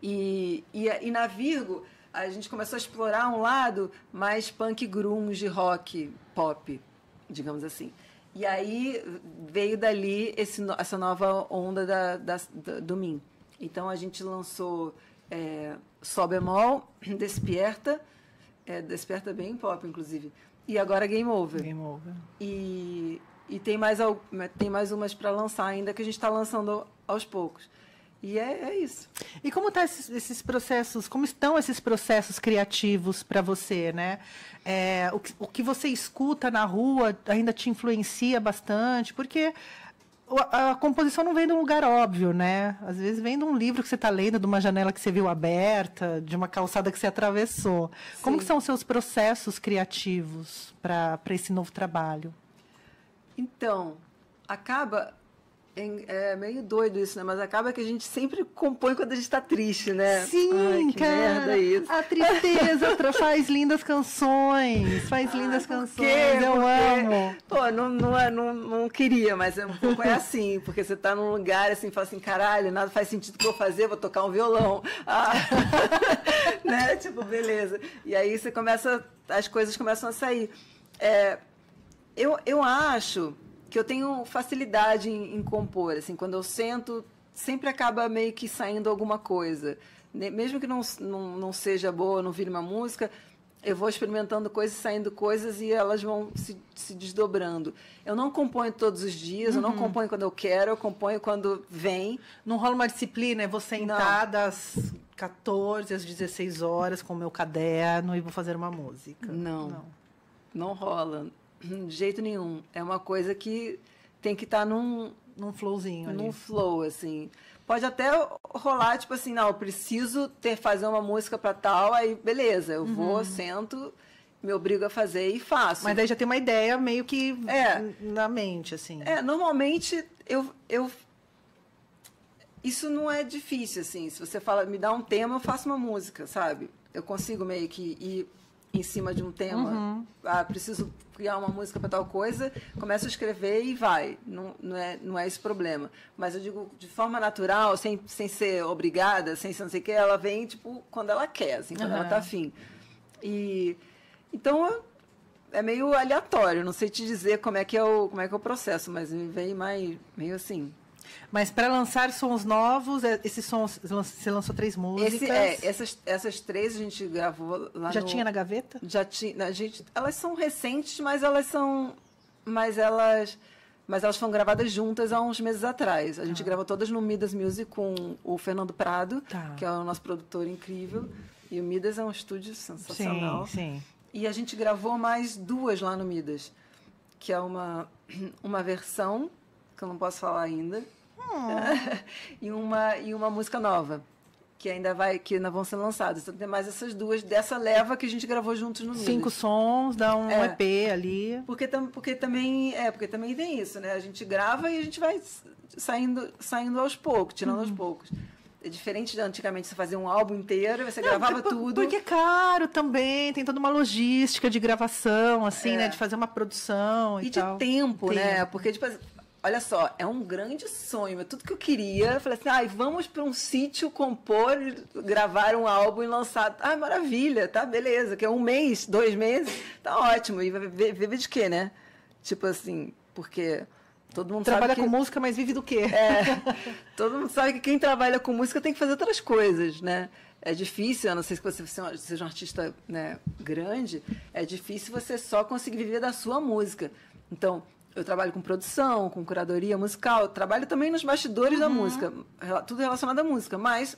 E na Virgo a gente começou a explorar um lado mais punk, grunge, rock, pop, digamos assim. E aí veio dali essa nova onda do Mim. Então, a gente lançou Sol Bemol, Despierta, Despierta bem pop, inclusive, e agora Game Over. Game Over. E tem mais umas para lançar ainda, que a gente está lançando aos poucos. E é isso. E como tá esses processos, como estão esses processos criativos para você, né? O que você escuta na rua ainda te influencia bastante, porque a composição não vem de um lugar óbvio, né? Às vezes vem de um livro que você está lendo, de uma janela que você viu aberta, de uma calçada que você atravessou. Sim. Como que são os seus processos criativos para esse novo trabalho? Então, acaba... É meio doido isso, né? Mas acaba que a gente sempre compõe quando a gente está triste, né? Sim, que cara. Merda isso. A tristeza faz lindas canções. Faz lindas canções. Eu amo. Pô, não queria, mas um pouco é assim. Porque você está num lugar assim, fala assim, caralho, nada faz sentido o que eu vou fazer, vou tocar um violão. Né? Tipo, beleza. E aí as coisas começam a sair. Eu acho que eu tenho facilidade em compor, assim, quando eu sento, sempre acaba meio que saindo alguma coisa. Mesmo que não seja boa, não vire uma música, eu vou experimentando coisas, saindo coisas e elas vão se desdobrando. Eu não componho todos os dias, eu não componho quando eu quero, eu componho quando vem. Não rola uma disciplina, eu vou sentar das 14 às 16 horas com o meu caderno e vou fazer uma música. Não rola. De jeito nenhum. É uma coisa que tem que estar num flowzinho ali. Num flow, assim. Pode até rolar, tipo assim, não, eu preciso fazer uma música para tal, aí beleza, eu vou, sento, me obrigo a fazer e faço. Mas daí já tem uma ideia meio que na mente, assim. Normalmente, isso não é difícil, assim. Se você fala, me dá um tema, eu faço uma música, sabe? Eu consigo meio que ir em cima de um tema. Preciso criar uma música para tal coisa, começo a escrever e vai. Não é esse problema. Mas eu digo, de forma natural, sem ser obrigada, sem ser não sei o que, ela vem, tipo, quando ela quer, assim, quando ela tá afim. Então, é meio aleatório. Não sei te dizer como é que é o processo, mas me vem meio assim. Mas para lançar sons novos, esses sons, você lançou 3 músicas. Essas 3 a gente gravou lá Já tinha na gaveta? Já tinha. Elas são recentes, mas elas foram gravadas juntas há uns meses atrás. A gente gravou todas no Midas Music com o Fernando Prado, que é o nosso produtor incrível. E o Midas é um estúdio sensacional. Sim. E a gente gravou mais 2 lá no Midas, que é uma versão que eu não posso falar ainda. E uma música nova, que ainda vão ser lançadas. Então tem mais essas 2 dessa leva que a gente gravou juntos no Midas. 5 sons, dá um EP ali. Porque também tem isso, né? A gente grava e a gente vai saindo aos poucos, tirando aos poucos. É diferente de antigamente você fazia um álbum inteiro, você gravava tudo. Porque é caro também, tem toda uma logística de gravação, assim, né? De fazer uma produção e tal. De tempo, né? Porque, tipo, olha só, é um grande sonho, é tudo que eu queria. Eu falei assim, vamos para um sítio compor, gravar um álbum e lançar. Maravilha, tá, beleza, que é 1 mês, 2 meses, tá ótimo. E vive de quê, né? Tipo assim, porque todo mundo trabalha sabe que... com música, mas vive do quê? Todo mundo sabe que quem trabalha com música tem que fazer outras coisas, né? É difícil, a não ser que você seja um artista, né, grande, é difícil você só conseguir viver da sua música. Então, eu trabalho com produção, com curadoria musical, trabalho também nos bastidores da música, tudo relacionado à música, mas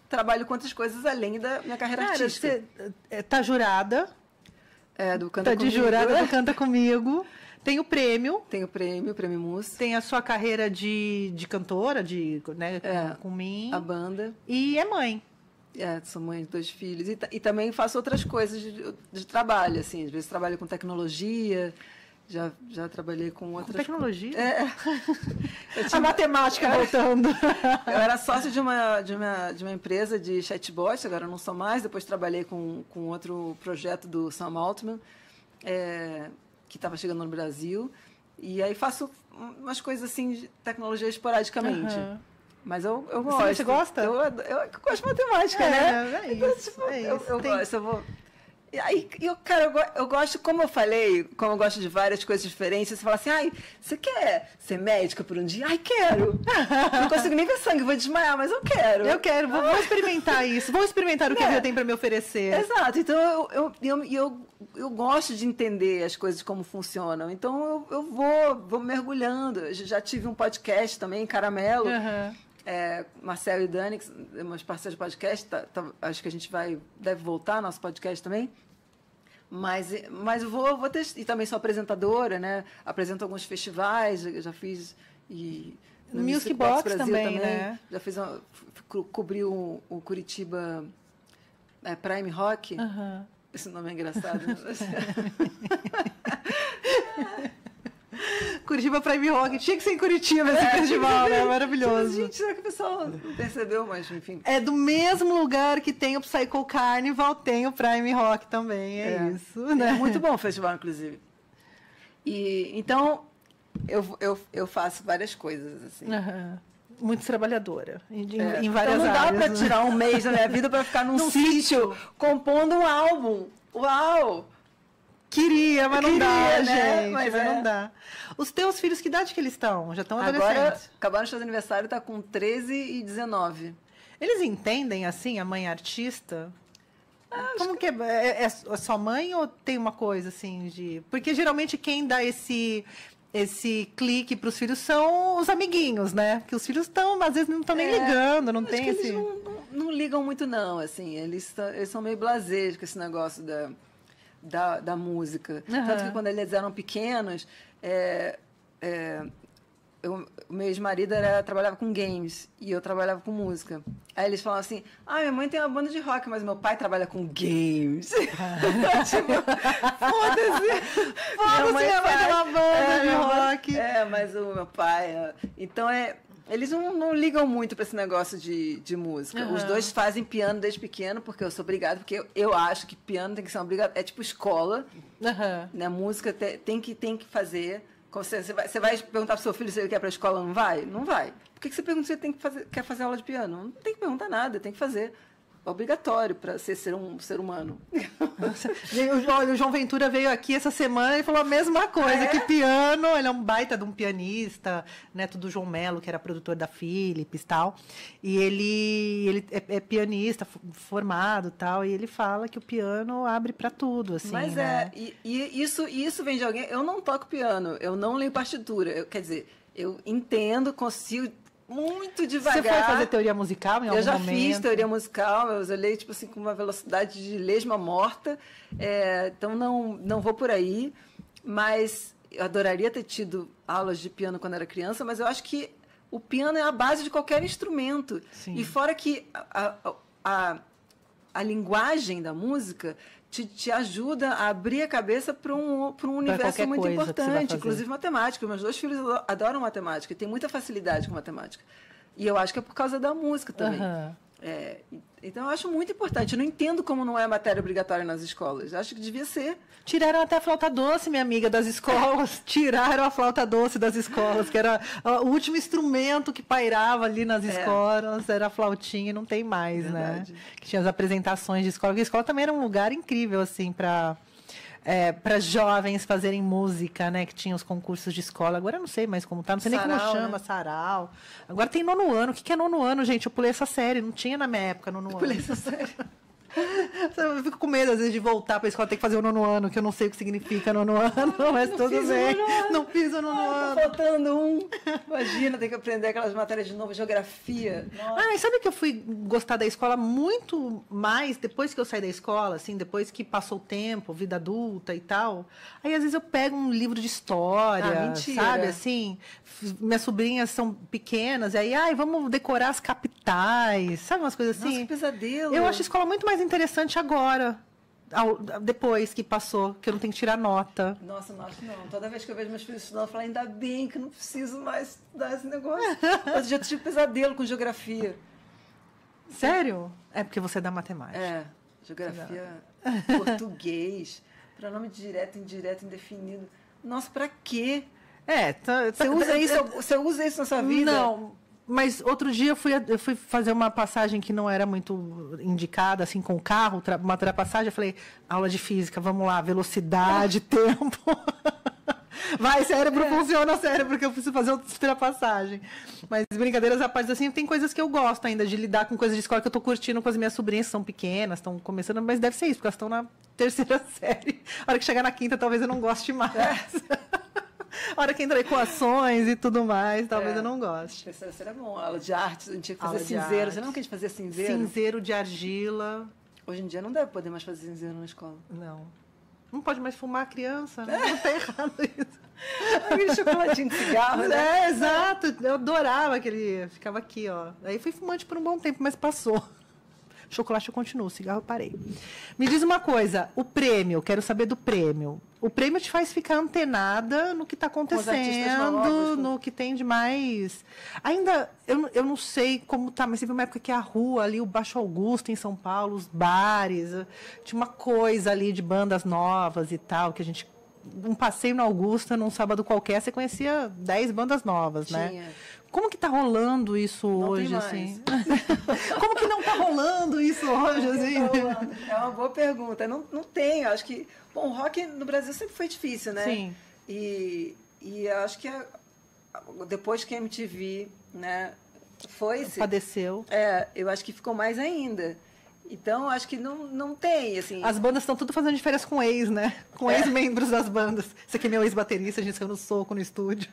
trabalho com outras coisas além da minha carreira artística. Você tá jurada. Do Canta Comigo. De jurada do Canta Comigo. Tem o prêmio. Tem o Prêmio Mus. Tem a sua carreira de cantora, né, com mim. A banda. E é mãe. Sou mãe de 2 filhos. E também faço outras coisas de trabalho, assim. Às vezes trabalho com tecnologia, já trabalhei com outras... Com tecnologia? A matemática voltando. Eu era sócio de uma empresa de chatbot, agora não sou mais. Depois trabalhei com outro projeto do Sam Altman, que estava chegando no Brasil. E aí faço umas coisas assim de tecnologia esporadicamente. Mas eu gosto. Você gosta? Eu gosto de matemática, né? Eu gosto, eu vou... E aí, eu gosto, como eu falei, como eu gosto de várias coisas diferentes, você fala assim, você quer ser médica por um dia? Quero. Não consigo nem ver sangue, vou desmaiar, mas eu quero. Eu quero, vou experimentar isso, vou experimentar o que a vida tem para me oferecer. Exato, então eu gosto de entender as coisas como funcionam, então eu vou mergulhando. Eu já tive um podcast também, Caramelo, Marcel e Dani, umas parceiras de podcast, acho que a gente deve voltar nosso podcast também. Mas eu vou ter... E também sou apresentadora, né? Apresento alguns festivais, já fiz... No Music Box Brasil também, né? Já fiz... Cobri o Curitiba Prime Rock. Esse nome é engraçado. Curitiba Prime Rock. Tinha que ser em Curitiba esse festival, né? Maravilhoso. Gente, será que o pessoal não percebeu, mas enfim. É do mesmo lugar que tem o Psycho Carnival, tem o Prime Rock também, isso, né? É muito bom o festival, inclusive. E, então, eu faço várias coisas, assim. Muito trabalhadora, em várias então não áreas. Não dá para tirar um mês da minha vida para ficar num sítio compondo um álbum. Uau! Queria, mas não dá, né? gente. Mas não dá. Os teus filhos, que idade que eles estão? Já estão adolescentes? Agora, acabaram de fazer aniversário, tá com 13 e 19. Eles entendem, assim, a mãe artista? Como que é sua mãe ou tem uma coisa, assim, de... Porque, geralmente, quem dá esse clique para os filhos são os amiguinhos, né? Que os filhos às vezes não estão nem ligando, não tem esse... Eles não ligam muito, não, assim. Eles são meio blasés com esse negócio da música. Tanto que quando eles eram pequenos, o meu ex-marido trabalhava com games e eu trabalhava com música. Aí eles falam assim, minha mãe tem uma banda de rock, mas meu pai trabalha com games. Tipo, foda-se. Minha mãe tem uma banda de rock. Mas o meu pai... Então, eles não ligam muito para esse negócio de música. Os dois fazem piano desde pequeno, porque eu sou obrigada, porque eu acho que piano tem que ser obrigado. É tipo escola, né? Música tem que fazer. Você vai perguntar pro seu filho se ele quer ir para a escola, não vai? Não vai. Por que você pergunta se ele quer fazer aula de piano? Não tem que perguntar nada, tem que fazer. É obrigatório para ser um ser humano. O João Ventura veio aqui essa semana e falou a mesma coisa, que piano, ele é um baita de um pianista, neto do João Melo, que era produtor da Philips e tal, e ele é pianista formado tal, e ele fala que o piano abre para tudo, assim, mas né? Isso vem de alguém... Eu não toco piano, eu não leio partitura, quer dizer, eu entendo, consigo... muito devagar. Você foi fazer teoria musical em algum momento? Eu já fiz teoria musical, eu leio tipo assim, com uma velocidade de lesma morta, então não vou por aí, mas eu adoraria ter tido aulas de piano quando era criança, mas eu acho que o piano é a base de qualquer instrumento. Sim. E fora que a linguagem da música te ajuda a abrir a cabeça para um universo muito importante, inclusive matemática. Meus 2 filhos adoram matemática e têm muita facilidade com matemática. E eu acho que é por causa da música também. Então, eu acho muito importante. Eu não entendo como não é matéria obrigatória nas escolas. Acho que devia ser. Tiraram até a flauta doce, minha amiga, das escolas. Tiraram a flauta doce das escolas, que era o último instrumento que pairava ali nas escolas, era a flautinha, e não tem mais, Verdade. né? Que tinha as apresentações de escola. Porque a escola também era um lugar incrível, assim, para jovens fazerem música, né? Que tinha os concursos de escola. Agora eu não sei mais como tá, não sei nem como Sarau, chama, né? sarau. Agora tem nono ano. O que é nono ano, gente? Eu pulei essa série, não tinha na minha época nono ano. Pulei essa série. Eu fico com medo, às vezes, de voltar para a escola, ter que fazer o nono ano, que eu não sei o que significa nono ano, mas tudo bem. Não fiz o nono ano. Tá faltando um. Imagina, ter que aprender aquelas matérias de novo, geografia. Nossa. E sabe que eu fui gostar da escola muito mais depois que eu saí da escola, assim, depois que passou o tempo, vida adulta e tal. Aí, às vezes, eu pego um livro de história, mentira. sabe, assim, minhas sobrinhas são pequenas, e aí, vamos decorar as capitais, sabe, umas coisas assim. Nossa, que pesadelo. Eu acho a escola muito mais interessante agora, depois que passou, que eu não tenho que tirar nota. Nossa, não acho não. Toda vez que eu vejo meus filhos estudando, eu falo, ainda bem que eu não preciso mais estudar esse negócio. Outro dia eu tive pesadelo com geografia. Sério? É porque você é da matemática. Geografia, português, pronome direto, indireto, indefinido. Nossa, pra quê? Você usa isso na sua vida? Não. Mas outro dia eu fui fazer uma passagem que não era muito indicada, assim, com o carro, uma ultrapassagem. Eu falei, aula de física, vamos lá, velocidade, tempo. Vai, cérebro, funciona cérebro, porque eu preciso fazer outra ultrapassagem. Mas brincadeiras à parte, assim, tem coisas que eu gosto ainda, de lidar com coisas de escola que eu tô curtindo com as minhas sobrinhas, que são pequenas, estão começando, mas deve ser isso, porque elas estão na terceira série. A hora que chegar na quinta, talvez eu não goste mais. A hora que entra equações e tudo mais, talvez eu não goste. Terceira série é bom. Aula de arte, a gente tinha que fazer Aula de cinzeiro. arte. Você lembra que a gente fazia cinzeiro? Cinzeiro de argila. Hoje em dia não deve poder mais fazer cinzeiro na escola. Não. Não pode mais fumar criança, né? Não tá errado isso. Aquele chocolatinho de cigarro, né? Exato. Eu adorava aquele... Ficava aqui, ó. Aí fui fumante por um bom tempo, mas passou. Chocolate eu continuo, cigarro eu parei. Me diz uma coisa, o prêmio, quero saber do prêmio. O prêmio te faz ficar antenada no que está acontecendo, novos, no que tem de mais... Ainda, eu não sei como tá, mas teve uma época que a rua ali, o Baixo Augusto, em São Paulo, os bares, tinha uma coisa ali de bandas novas e tal, que a gente... Um passeio na Augusta, num sábado qualquer, você conhecia 10 bandas novas, Tinha. né? Como que tá rolando isso Não hoje, tem assim? Como que não tá rolando isso hoje, assim? É uma boa pergunta. Não tem, eu acho que... Bom, o rock no Brasil sempre foi difícil, né? Sim. E eu acho que depois que a MTV, né, foi-se... Padeceu. Eu acho que ficou mais ainda. Então, acho que não tem, assim... As bandas estão tudo fazendo de férias com ex, né? Com ex-membros das bandas. Esse aqui é meu ex-baterista, a gente saiu no soco no estúdio.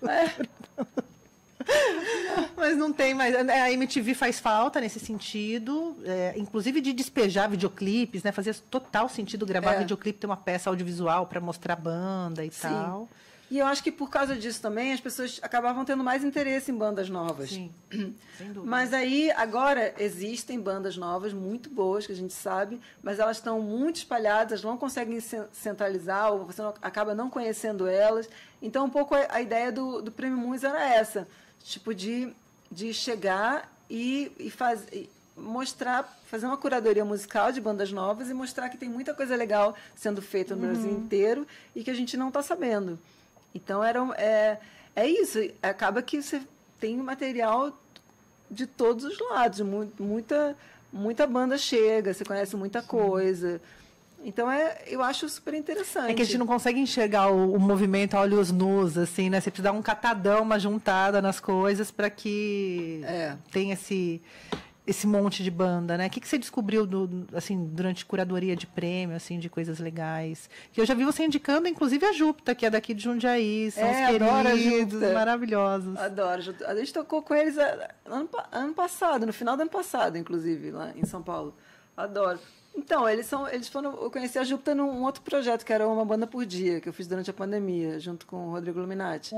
Mas não tem mais. A MTV faz falta nesse sentido, inclusive de despejar videoclipes, né? Fazia total sentido gravar videoclipe, ter uma peça audiovisual para mostrar a banda e tal. E eu acho que por causa disso também as pessoas acabavam tendo mais interesse em bandas novas. Sim, sem dúvida. Mas aí, agora, existem bandas novas muito boas, que a gente sabe, mas elas estão muito espalhadas, não conseguem centralizar, ou você acaba não conhecendo elas. Então, um pouco a ideia do Prêmio Moons era essa, tipo de chegar e mostrar, fazer uma curadoria musical de bandas novas e mostrar que tem muita coisa legal sendo feita no Brasil inteiro e que a gente não está sabendo. Então, é isso. Acaba que você tem material de todos os lados. Muita banda chega, você conhece muita coisa. Então, eu acho super interessante. É que a gente não consegue enxergar o movimento a olhos nus, assim, né? Você precisa dar um catadão, uma juntada nas coisas para que tenha esse monte de banda, né? O que você descobriu assim, durante curadoria de prêmio, assim, de coisas legais? Que eu já vi você indicando, inclusive, a Júpiter, que é daqui de Jundiaí. São os queridos, maravilhosos. Adoro. A gente tocou com eles ano passado, no final do ano passado, inclusive, lá em São Paulo. Adoro. Então, eles foram... Eu conheci a Júpiter num outro projeto, que era Uma Banda por Dia, que eu fiz durante a pandemia, junto com o Rodrigo Luminati.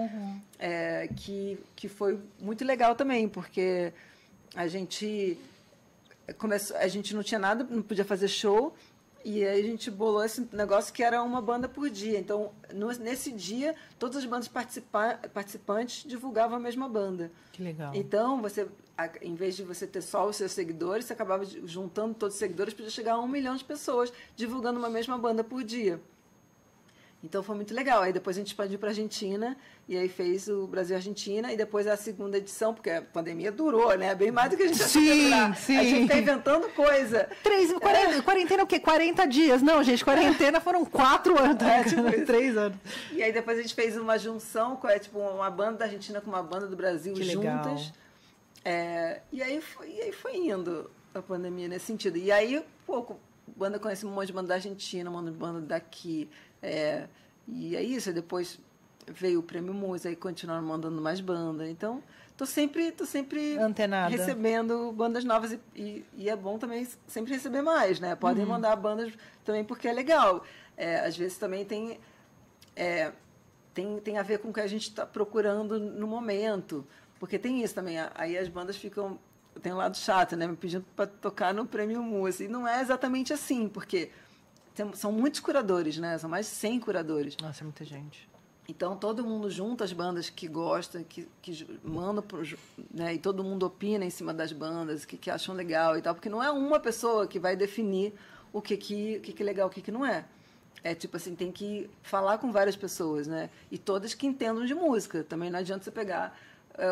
Que foi muito legal também, porque... A gente não tinha nada, não podia fazer show, E aí a gente bolou esse negócio que era uma banda por dia. Então, nesse dia, todas as bandas participantes divulgavam a mesma banda. Que legal. Então, em vez de você ter só os seus seguidores, você acabava juntando todos os seguidores para chegar a 1 milhão de pessoas divulgando uma mesma banda por dia. Então foi muito legal. Aí depois a gente expandiu para a Argentina, e aí fez o Brasil-Argentina, e depois a segunda edição, porque a pandemia durou, né? Bem mais do que a gente achou que ia durar. Sim. A gente fica inventando coisa. Quarentena o quê? 40 dias. Não, gente, quarentena foram 4 anos. Tipo 3 anos. E aí depois a gente fez uma junção, tipo uma banda da Argentina com uma banda do Brasil que juntas. E aí foi indo a pandemia nesse sentido. E aí, banda conhece um monte de banda da Argentina, um monte de banda daqui. E é isso. Depois veio o Prêmio Musa, aí continuaram mandando mais banda. Então, tô sempre antenada, recebendo bandas novas e é bom também sempre receber mais, né? Podem mandar bandas também porque é legal. Às vezes também tem a ver com o que a gente está procurando no momento. Porque tem isso também. Aí as bandas ficam... Tem um lado chato, né? Me pedindo para tocar no Prêmio Musa. E não é exatamente assim, porque são muitos curadores, né? São mais de 100 curadores. Nossa, é muita gente. Então, todo mundo junta as bandas que gostam, que mandam, né? E todo mundo opina em cima das bandas, o que acham legal e tal. Porque não é uma pessoa que vai definir o que é legal, o que não é. É tipo assim, tem que falar com várias pessoas, né? E todas que entendam de música. Também não adianta você pegar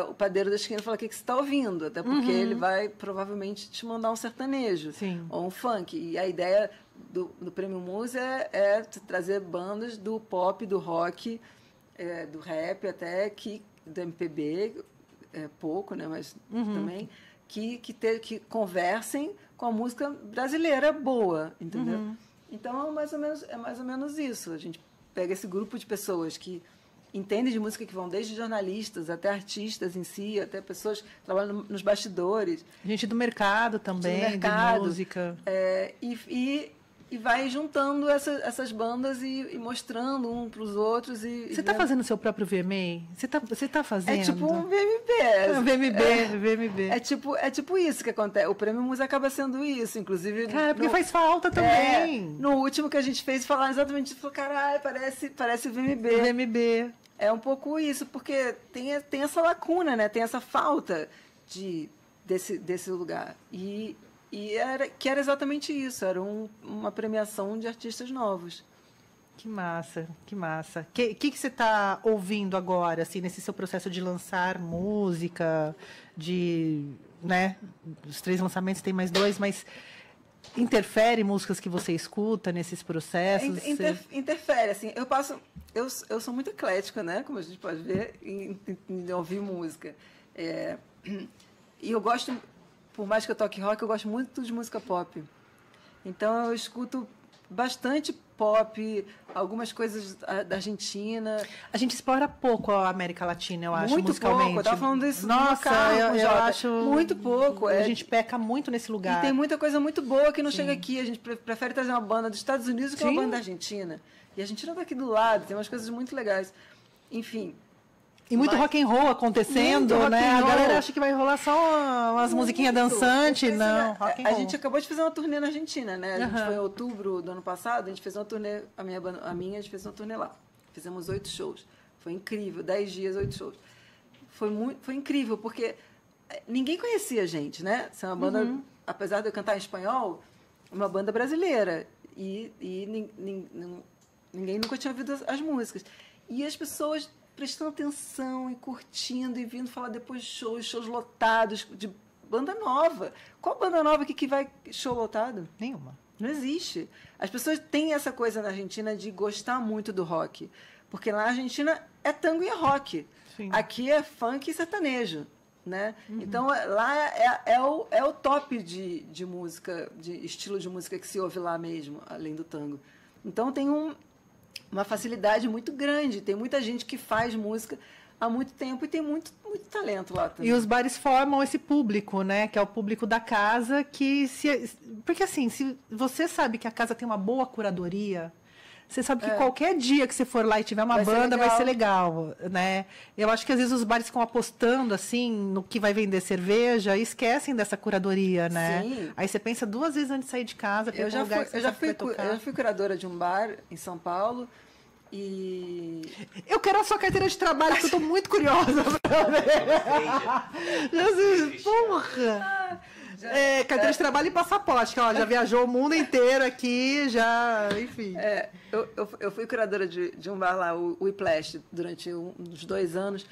o padeiro da esquina e falar o que você está ouvindo. Até porque ele vai, provavelmente, te mandar um sertanejo. Sim. Ou um funk. E a ideia do Prêmio Musa é trazer bandas do pop, do rock, do rap até, do MPB, pouco, né? Mas também, que conversem com a música brasileira boa, entendeu? Então, é mais ou menos isso. A gente pega esse grupo de pessoas que entendem de música, que vão desde jornalistas até artistas em si, até pessoas que trabalham nos bastidores. Gente do mercado também, de música. E vai juntando essas bandas e mostrando um para os outros. Você está fazendo o seu próprio VMA? Você tá fazendo? É tipo um VMB. VMB. É tipo isso que acontece. O Prêmio Musa acaba sendo isso, inclusive. Cara, porque faz falta também. No último que a gente fez, falaram exatamente isso. Falou, caralho, parece o VMB. VMB. É um pouco isso, porque tem essa lacuna, né? Tem essa falta desse lugar. Que era exatamente isso, era uma premiação de artistas novos. Que massa, que massa. O que você está ouvindo agora, assim, nesse seu processo de lançar música, né? Os 3 lançamentos, tem mais 2, mas interfere músicas que você escuta nesses processos? Interfere, assim, eu sou muito eclética, né? Como a gente pode ver, em ouvir música. E eu gosto... Por mais que eu toque rock, eu gosto muito de música pop. Então, eu escuto bastante pop, algumas coisas da Argentina. A gente explora pouco a América Latina, eu acho, muito musicalmente. Pouco, eu estava falando isso. Nossa, eu acho... Muito pouco. A gente peca muito nesse lugar. E tem muita coisa muito boa que não chega aqui. A gente prefere trazer uma banda dos Estados Unidos do que uma banda da Argentina. E a Argentina está aqui do lado, tem umas coisas muito legais. Enfim... E muito rock and roll acontecendo, né? A galera acha que vai rolar só umas musiquinhas dançantes. Não, rock and roll. A gente acabou de fazer uma turnê na Argentina, né? A gente foi em outubro do ano passado, a gente fez uma turnê, a minha, a gente fez uma turnê lá. Fizemos 8 shows. Foi incrível, 10 dias, 8 shows. Foi incrível, porque ninguém conhecia a gente, né? Isso é uma banda, apesar de eu cantar em espanhol, uma banda brasileira. E ninguém nunca tinha ouvido as músicas. E as pessoas prestando atenção e curtindo e vindo falar depois de shows lotados, de banda nova. Qual banda nova que vai show lotado? Nenhuma. Não existe. As pessoas têm essa coisa na Argentina de gostar muito do rock. Porque lá na Argentina é tango e é rock. Sim. Aqui é funk e sertanejo. Né? Então, lá é o top de música, de estilo de música que se ouve lá mesmo, além do tango. Então, tem uma facilidade muito grande. Tem muita gente que faz música há muito tempo e tem muito talento lá também. E os bares formam esse público, né? Que é o público da casa, porque assim, se você sabe que a casa tem uma boa curadoria, você sabe que qualquer dia que você for lá e tiver uma Vai ser banda, vai legal. ser legal, né? Eu acho que às vezes os bares ficam apostando, assim, no que vai vender cerveja e esquecem dessa curadoria, né? Sim. Aí você pensa 2 vezes antes de sair de casa, pra ir Eu pra um já, lugar fui, que você eu, já sabe que vai fui, tocar. eu já fui curadora de um bar em São Paulo e... Eu quero a sua carteira de trabalho, que eu tô muito curiosa pra ver. Jesus, porra! Carteira de trabalho e passaporte, que ela já viajou o mundo inteiro aqui, já, enfim. Eu fui curadora de um bar lá, o Whiplash, durante uns 2 anos.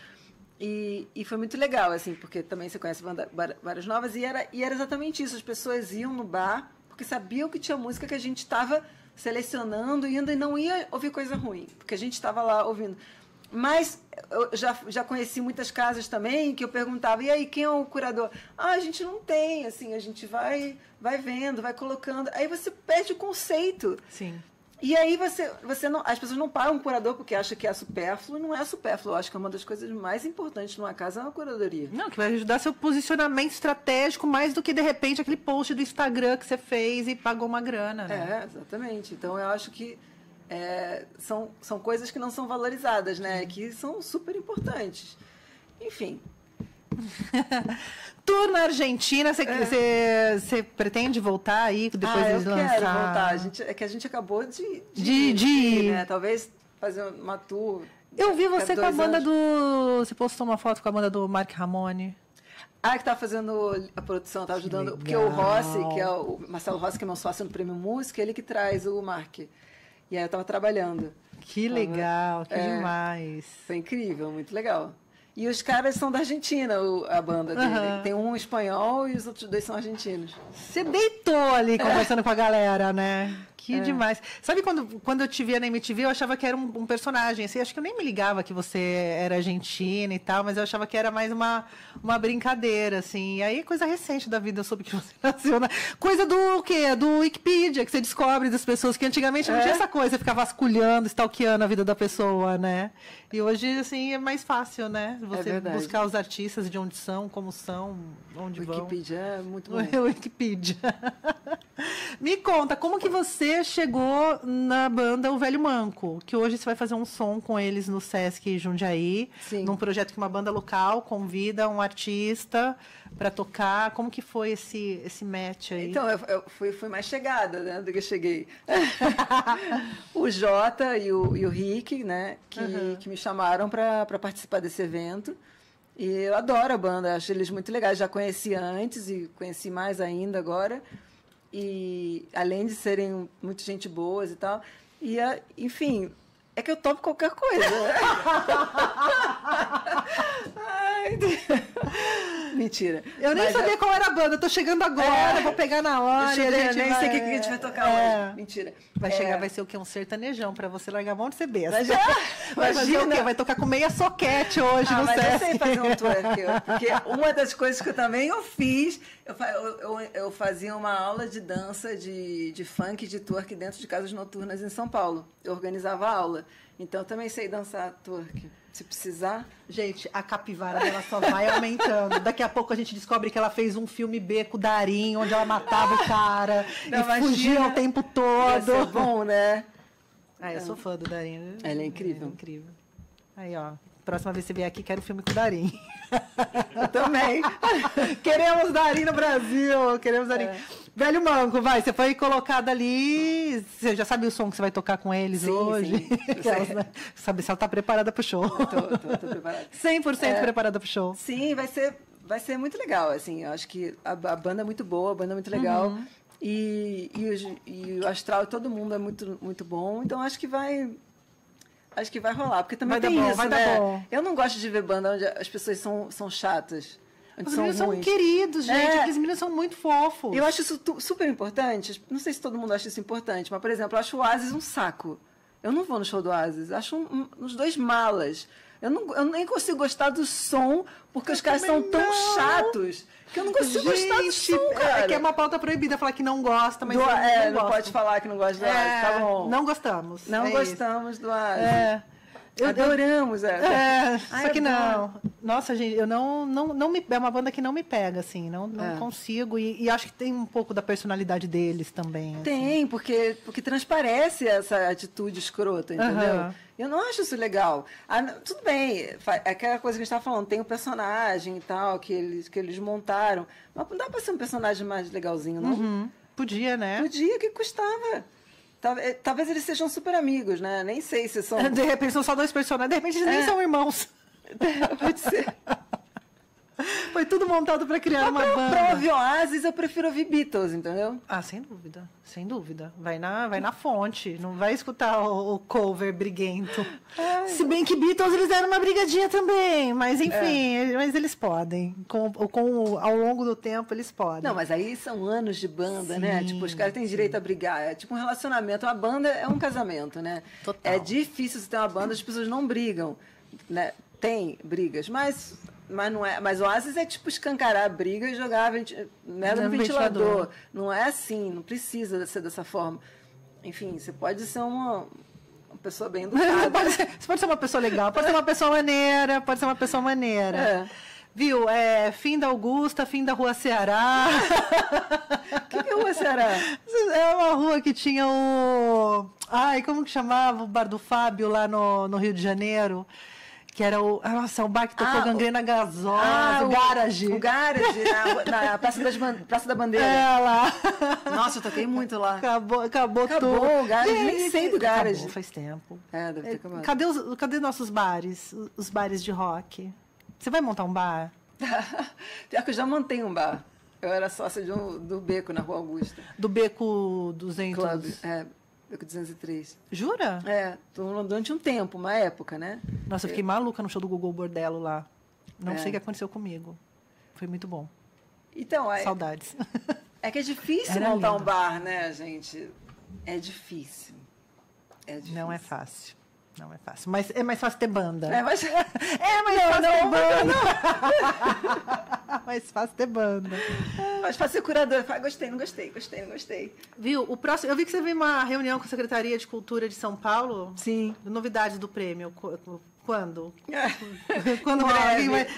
E foi muito legal, assim, porque também você conhece várias novas. E era exatamente isso. As pessoas iam no bar porque sabiam que tinha música que a gente estava selecionando, indo, e não ia ouvir coisa ruim, porque a gente estava lá ouvindo. Mas eu já conheci muitas casas também que eu perguntava, e aí, quem é o curador? Ah, a gente não tem, assim, a gente vai vendo, vai colocando. Aí você perde o conceito. Sim. E aí você não, as pessoas não pagam um curador porque acham que é supérfluo, e não é supérfluo. Eu acho que é uma das coisas mais importantes numa casa é uma curadoria. Não, que vai ajudar seu posicionamento estratégico mais do que, de repente, aquele post do Instagram que você fez e pagou uma grana, né? Exatamente. Então, eu acho que são coisas que não são valorizadas, né? Que são super importantes. Enfim. Tour na Argentina, você pretende voltar aí depois de lançar? Eu quero voltar. É que a gente acabou de ir, né? Talvez fazer uma tour. Eu vi você com a banda anos. Você postou uma foto com a banda do Mark Ramone. Que tá fazendo a produção, tá ajudando. Porque o Rossi, que é o Marcelo Rossi, que é meu sócio no Prêmio Música, ele que traz o Mark. E aí eu tava trabalhando. Que legal, que demais. Foi incrível, muito legal. E os caras são da Argentina, a banda dele. Tem um espanhol e os outros 2 são argentinos. Você deitou ali conversando com a galera, né? Que demais. Sabe quando eu te via na MTV, eu achava que era um personagem. Assim, acho que eu nem me ligava que você era argentina e tal, mas eu achava que era mais uma brincadeira, assim. E aí, coisa recente da vida, eu soube que você nasceu, né? Coisa do quê? Do Wikipedia, que você descobre das pessoas, que antigamente não tinha essa coisa, você ficar vasculhando, stalkeando a vida da pessoa, né? E hoje, assim, é mais fácil, né? Você buscar os artistas, de onde são, como são, onde vão. Wikipedia é muito bom. Wikipedia. Me conta, como que você chegou na banda O Velho Manco? Que hoje você vai fazer um som com eles no Sesc Jundiaí. Sim. Num projeto que uma banda local convida um artista para tocar. Como que foi esse match aí? Então, eu fui mais chegada, né, do que eu cheguei. O Jota e o Rick, né, que me chamaram para participar desse evento. E eu adoro a banda, acho eles muito legais. Já conheci antes e conheci mais ainda agora. E além de serem muito gente boas e tal. E, enfim, é que eu topo qualquer coisa. Ai, mentira. Eu nem sabia qual era a banda, eu tô chegando agora, vou pegar na hora. Deixa eu e a ver, gente nem vai... sei o que a gente vai tocar hoje. Mentira. Vai chegar, vai ser o quê? Um sertanejão pra você largar a mão de ser besta. Vai fazer o quê? Vai tocar com meia soquete hoje no mas Sesc. eu sei fazer um twerk. Porque uma das coisas que eu também fiz, eu fazia uma aula de dança de funk, de twerk dentro de casas noturnas em São Paulo. Eu organizava a aula. Então, eu também sei dançar twerk. Se precisar. Gente, a capivara dela só vai aumentando. Daqui a pouco a gente descobre que ela fez um filme B com o Darim, onde ela matava o cara e fugia o tempo todo. Ia ser bom, né? Eu sou fã do Darim. Ela é incrível. Incrível. Aí, ó. Próxima vez que você vier aqui, quero o filme com o Darim. Eu também. Queremos Darim no Brasil. Queremos Darim. Velho Manco, vai. Você foi colocada ali. Você já sabe o som que você vai tocar com eles hoje? Sim. Sabe se ela tá preparada pro show. Tô preparada. 100% preparada pro show. Sim, vai ser muito legal. Assim, eu acho que a banda é muito boa, a banda é muito legal. E o astral, todo mundo é muito, muito bom. Então, acho que vai rolar, porque também tem isso, vai né? dar bom. Eu não gosto de ver banda onde as pessoas são chatas. Os meninos são queridos, gente. Aqueles meninos são muito fofos. Eu acho isso super importante. Não sei se todo mundo acha isso importante, mas, por exemplo, eu acho o Oasis um saco. Eu não vou no show do Oasis. Acho uns 2 malas. Eu nem consigo gostar do som, porque os caras são tão chatos que eu não consigo gostar do som, cara. É que é uma pauta proibida falar que não gosta, mas não pode falar que não gosta do Oasis, tá bom. Não gostamos. Não gostamos do Oasis. Adoramos, só que não. Nossa, gente, eu não me... É uma banda que não me pega, assim. Não consigo. E acho que tem um pouco da personalidade deles também. Assim. Tem, porque transparece essa atitude escrota, entendeu? Eu não acho isso legal. Tudo bem, é aquela coisa que a gente estava falando, tem um personagem e tal, que eles montaram. Mas não dá para ser um personagem mais legalzinho, não? Podia, né? Podia, que custava. Talvez eles sejam super amigos, né? Nem sei se são... De repente são só dois personagens. De repente eles nem são irmãos. Pode ser. Foi tudo montado para criar uma banda. Pra ouvir Oasis, eu prefiro ouvir Beatles, entendeu? Ah, sem dúvida. Sem dúvida. Vai na fonte. Não vai escutar o cover briguento. Se bem que Beatles, eles deram uma brigadinha também. Mas, enfim, mas eles podem. Ao longo do tempo, eles podem. Não, mas aí são anos de banda, né? Tipo, os caras têm direito a brigar. É tipo um relacionamento. Uma banda é um casamento, né? Total. É difícil você ter uma banda, as pessoas não brigam, né? Tem brigas, mas não é. Mas o Oasis é tipo escancarar a briga e jogar merda no ventilador. Não é assim, não precisa ser dessa forma. Enfim, você pode ser uma pessoa bem educada. Você pode ser uma pessoa legal, pode ser uma pessoa maneira. Viu? Fim da Augusta, fim da Rua Ceará. O que é Rua Ceará? É uma rua que tinha o... Ai, como que chamava o bar do Fábio lá no Rio de Janeiro? Que era o bar que tocou Gangrena Gasosa, o Garage. O Garage, na Praça da Bandeira. Lá. Nossa, eu toquei muito lá. Acabou tudo. O Garage, nem sei do Garage. Acabou, faz tempo. Deve ter acabado. Cadê nossos bares? Os bares de rock? Você vai montar um bar? Pior que eu já montei um bar. Eu era sócia do Beco, na Rua Augusta. Do Beco 200? Club, Beco 203. Jura? Durante um tempo, uma época, né? Nossa, eu fiquei maluca no show do Google Bordello lá. Não sei o que aconteceu comigo. Foi muito bom. Então, saudades. É que é difícil montar um bar, né, gente? É difícil. Não é fácil. Não é fácil. Mas é mais fácil ter banda. Mais fácil ter banda. Mais fácil ter banda. Mais fácil ser curador. Gostei, não gostei. Viu? O próximo... Eu vi que você veio uma reunião com a Secretaria de Cultura de São Paulo. Sim. Novidades do prêmio. Quando? Quando o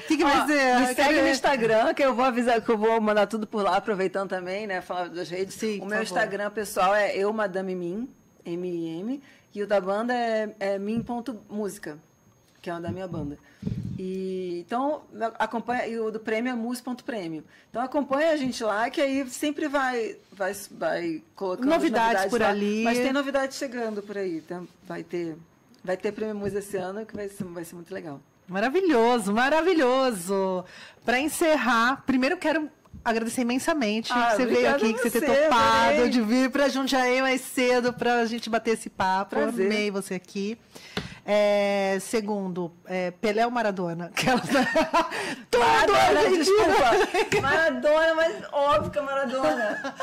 que vai ser? Me segue no Instagram, que eu vou avisar, que eu vou mandar tudo por lá, aproveitando também, né? Falar das redes. Sim, o meu Instagram pessoal é Madame Mim, M-I-M. E o da banda é min.música, que é uma da minha banda. Então, acompanha, e o do prêmio é mus.prêmio. Então, acompanha a gente lá, que aí sempre vai colocando novidades por lá. ali. Mas tem novidades chegando por aí. Então, vai ter prêmio Mus esse ano, que vai ser muito legal. Maravilhoso. Para encerrar, primeiro quero agradecer imensamente que você veio aqui, que você ter topado de vir para Jundiaí mais cedo para a gente bater esse papo. Prazer. Amei você aqui. Segundo, Pelé ou Maradona? Desculpa. Maradona, mas óbvio que é Maradona.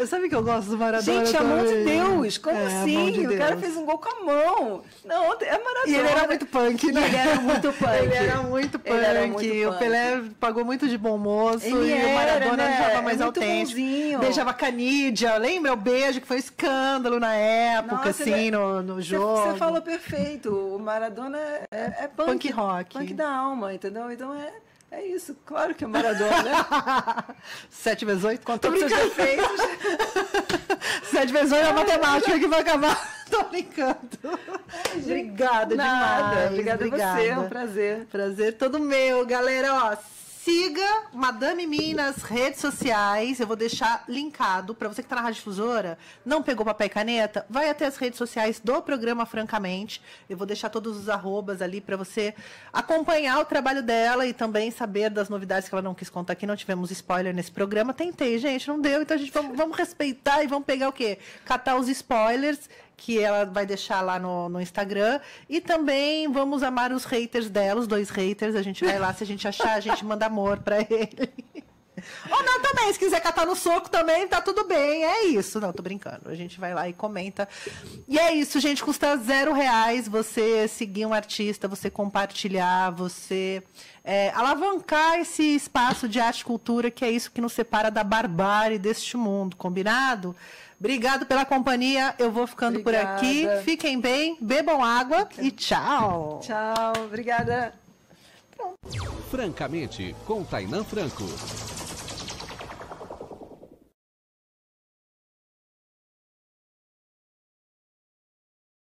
Sabe que eu gosto do Maradona? Gente, amor de Deus, como assim? De o cara Deus. fez um gol com a mão. Não, é Maradona. E ele era muito punk, né? Ele era muito punk. O Pelé pagou muito de bom moço. Ele e o Maradona era mais muito autêntico. bonzinho. Beijava Canídia. Lembra o beijo que foi escândalo na época, Nossa, assim, no jogo. Você falou perfeito. O Maradona é punk. Punk rock. Punk da alma, entendeu? Então é isso. Claro que é Maradona. 7 vezes 8? Contou os seus defeitos. 7 vezes 8 é a matemática que vai acabar. Tô brincando. Obrigada demais. Obrigada a você, é um prazer. Prazer todo meu. Galera, siga Madame Mim nas redes sociais. Eu vou deixar linkado para você que está na Rádio Difusora. Não pegou papel e caneta? Vai até as redes sociais do programa Francamente. Eu vou deixar todos os arrobas ali para você acompanhar o trabalho dela e também saber das novidades que ela não quis contar aqui. Não tivemos spoiler nesse programa. Tentei, gente, não deu. Então a gente vamos respeitar e vamos pegar o quê? Catar os spoilers que ela vai deixar lá no Instagram. E também vamos amar os haters dela, os 2 haters. A gente vai lá, se a gente achar, a gente manda amor pra ele. Ou não também, se quiser catar no soco também, tá tudo bem, é isso. Não, tô brincando, a gente vai lá e comenta. E é isso, gente, custa R$0 você seguir um artista, você compartilhar, você alavancar esse espaço de arte e cultura, que é isso que nos separa da barbárie deste mundo, combinado? Obrigado pela companhia, eu vou ficando por aqui. Fiquem bem, bebam água e tchau. Tchau, obrigada. Francamente, com Tainã Franco.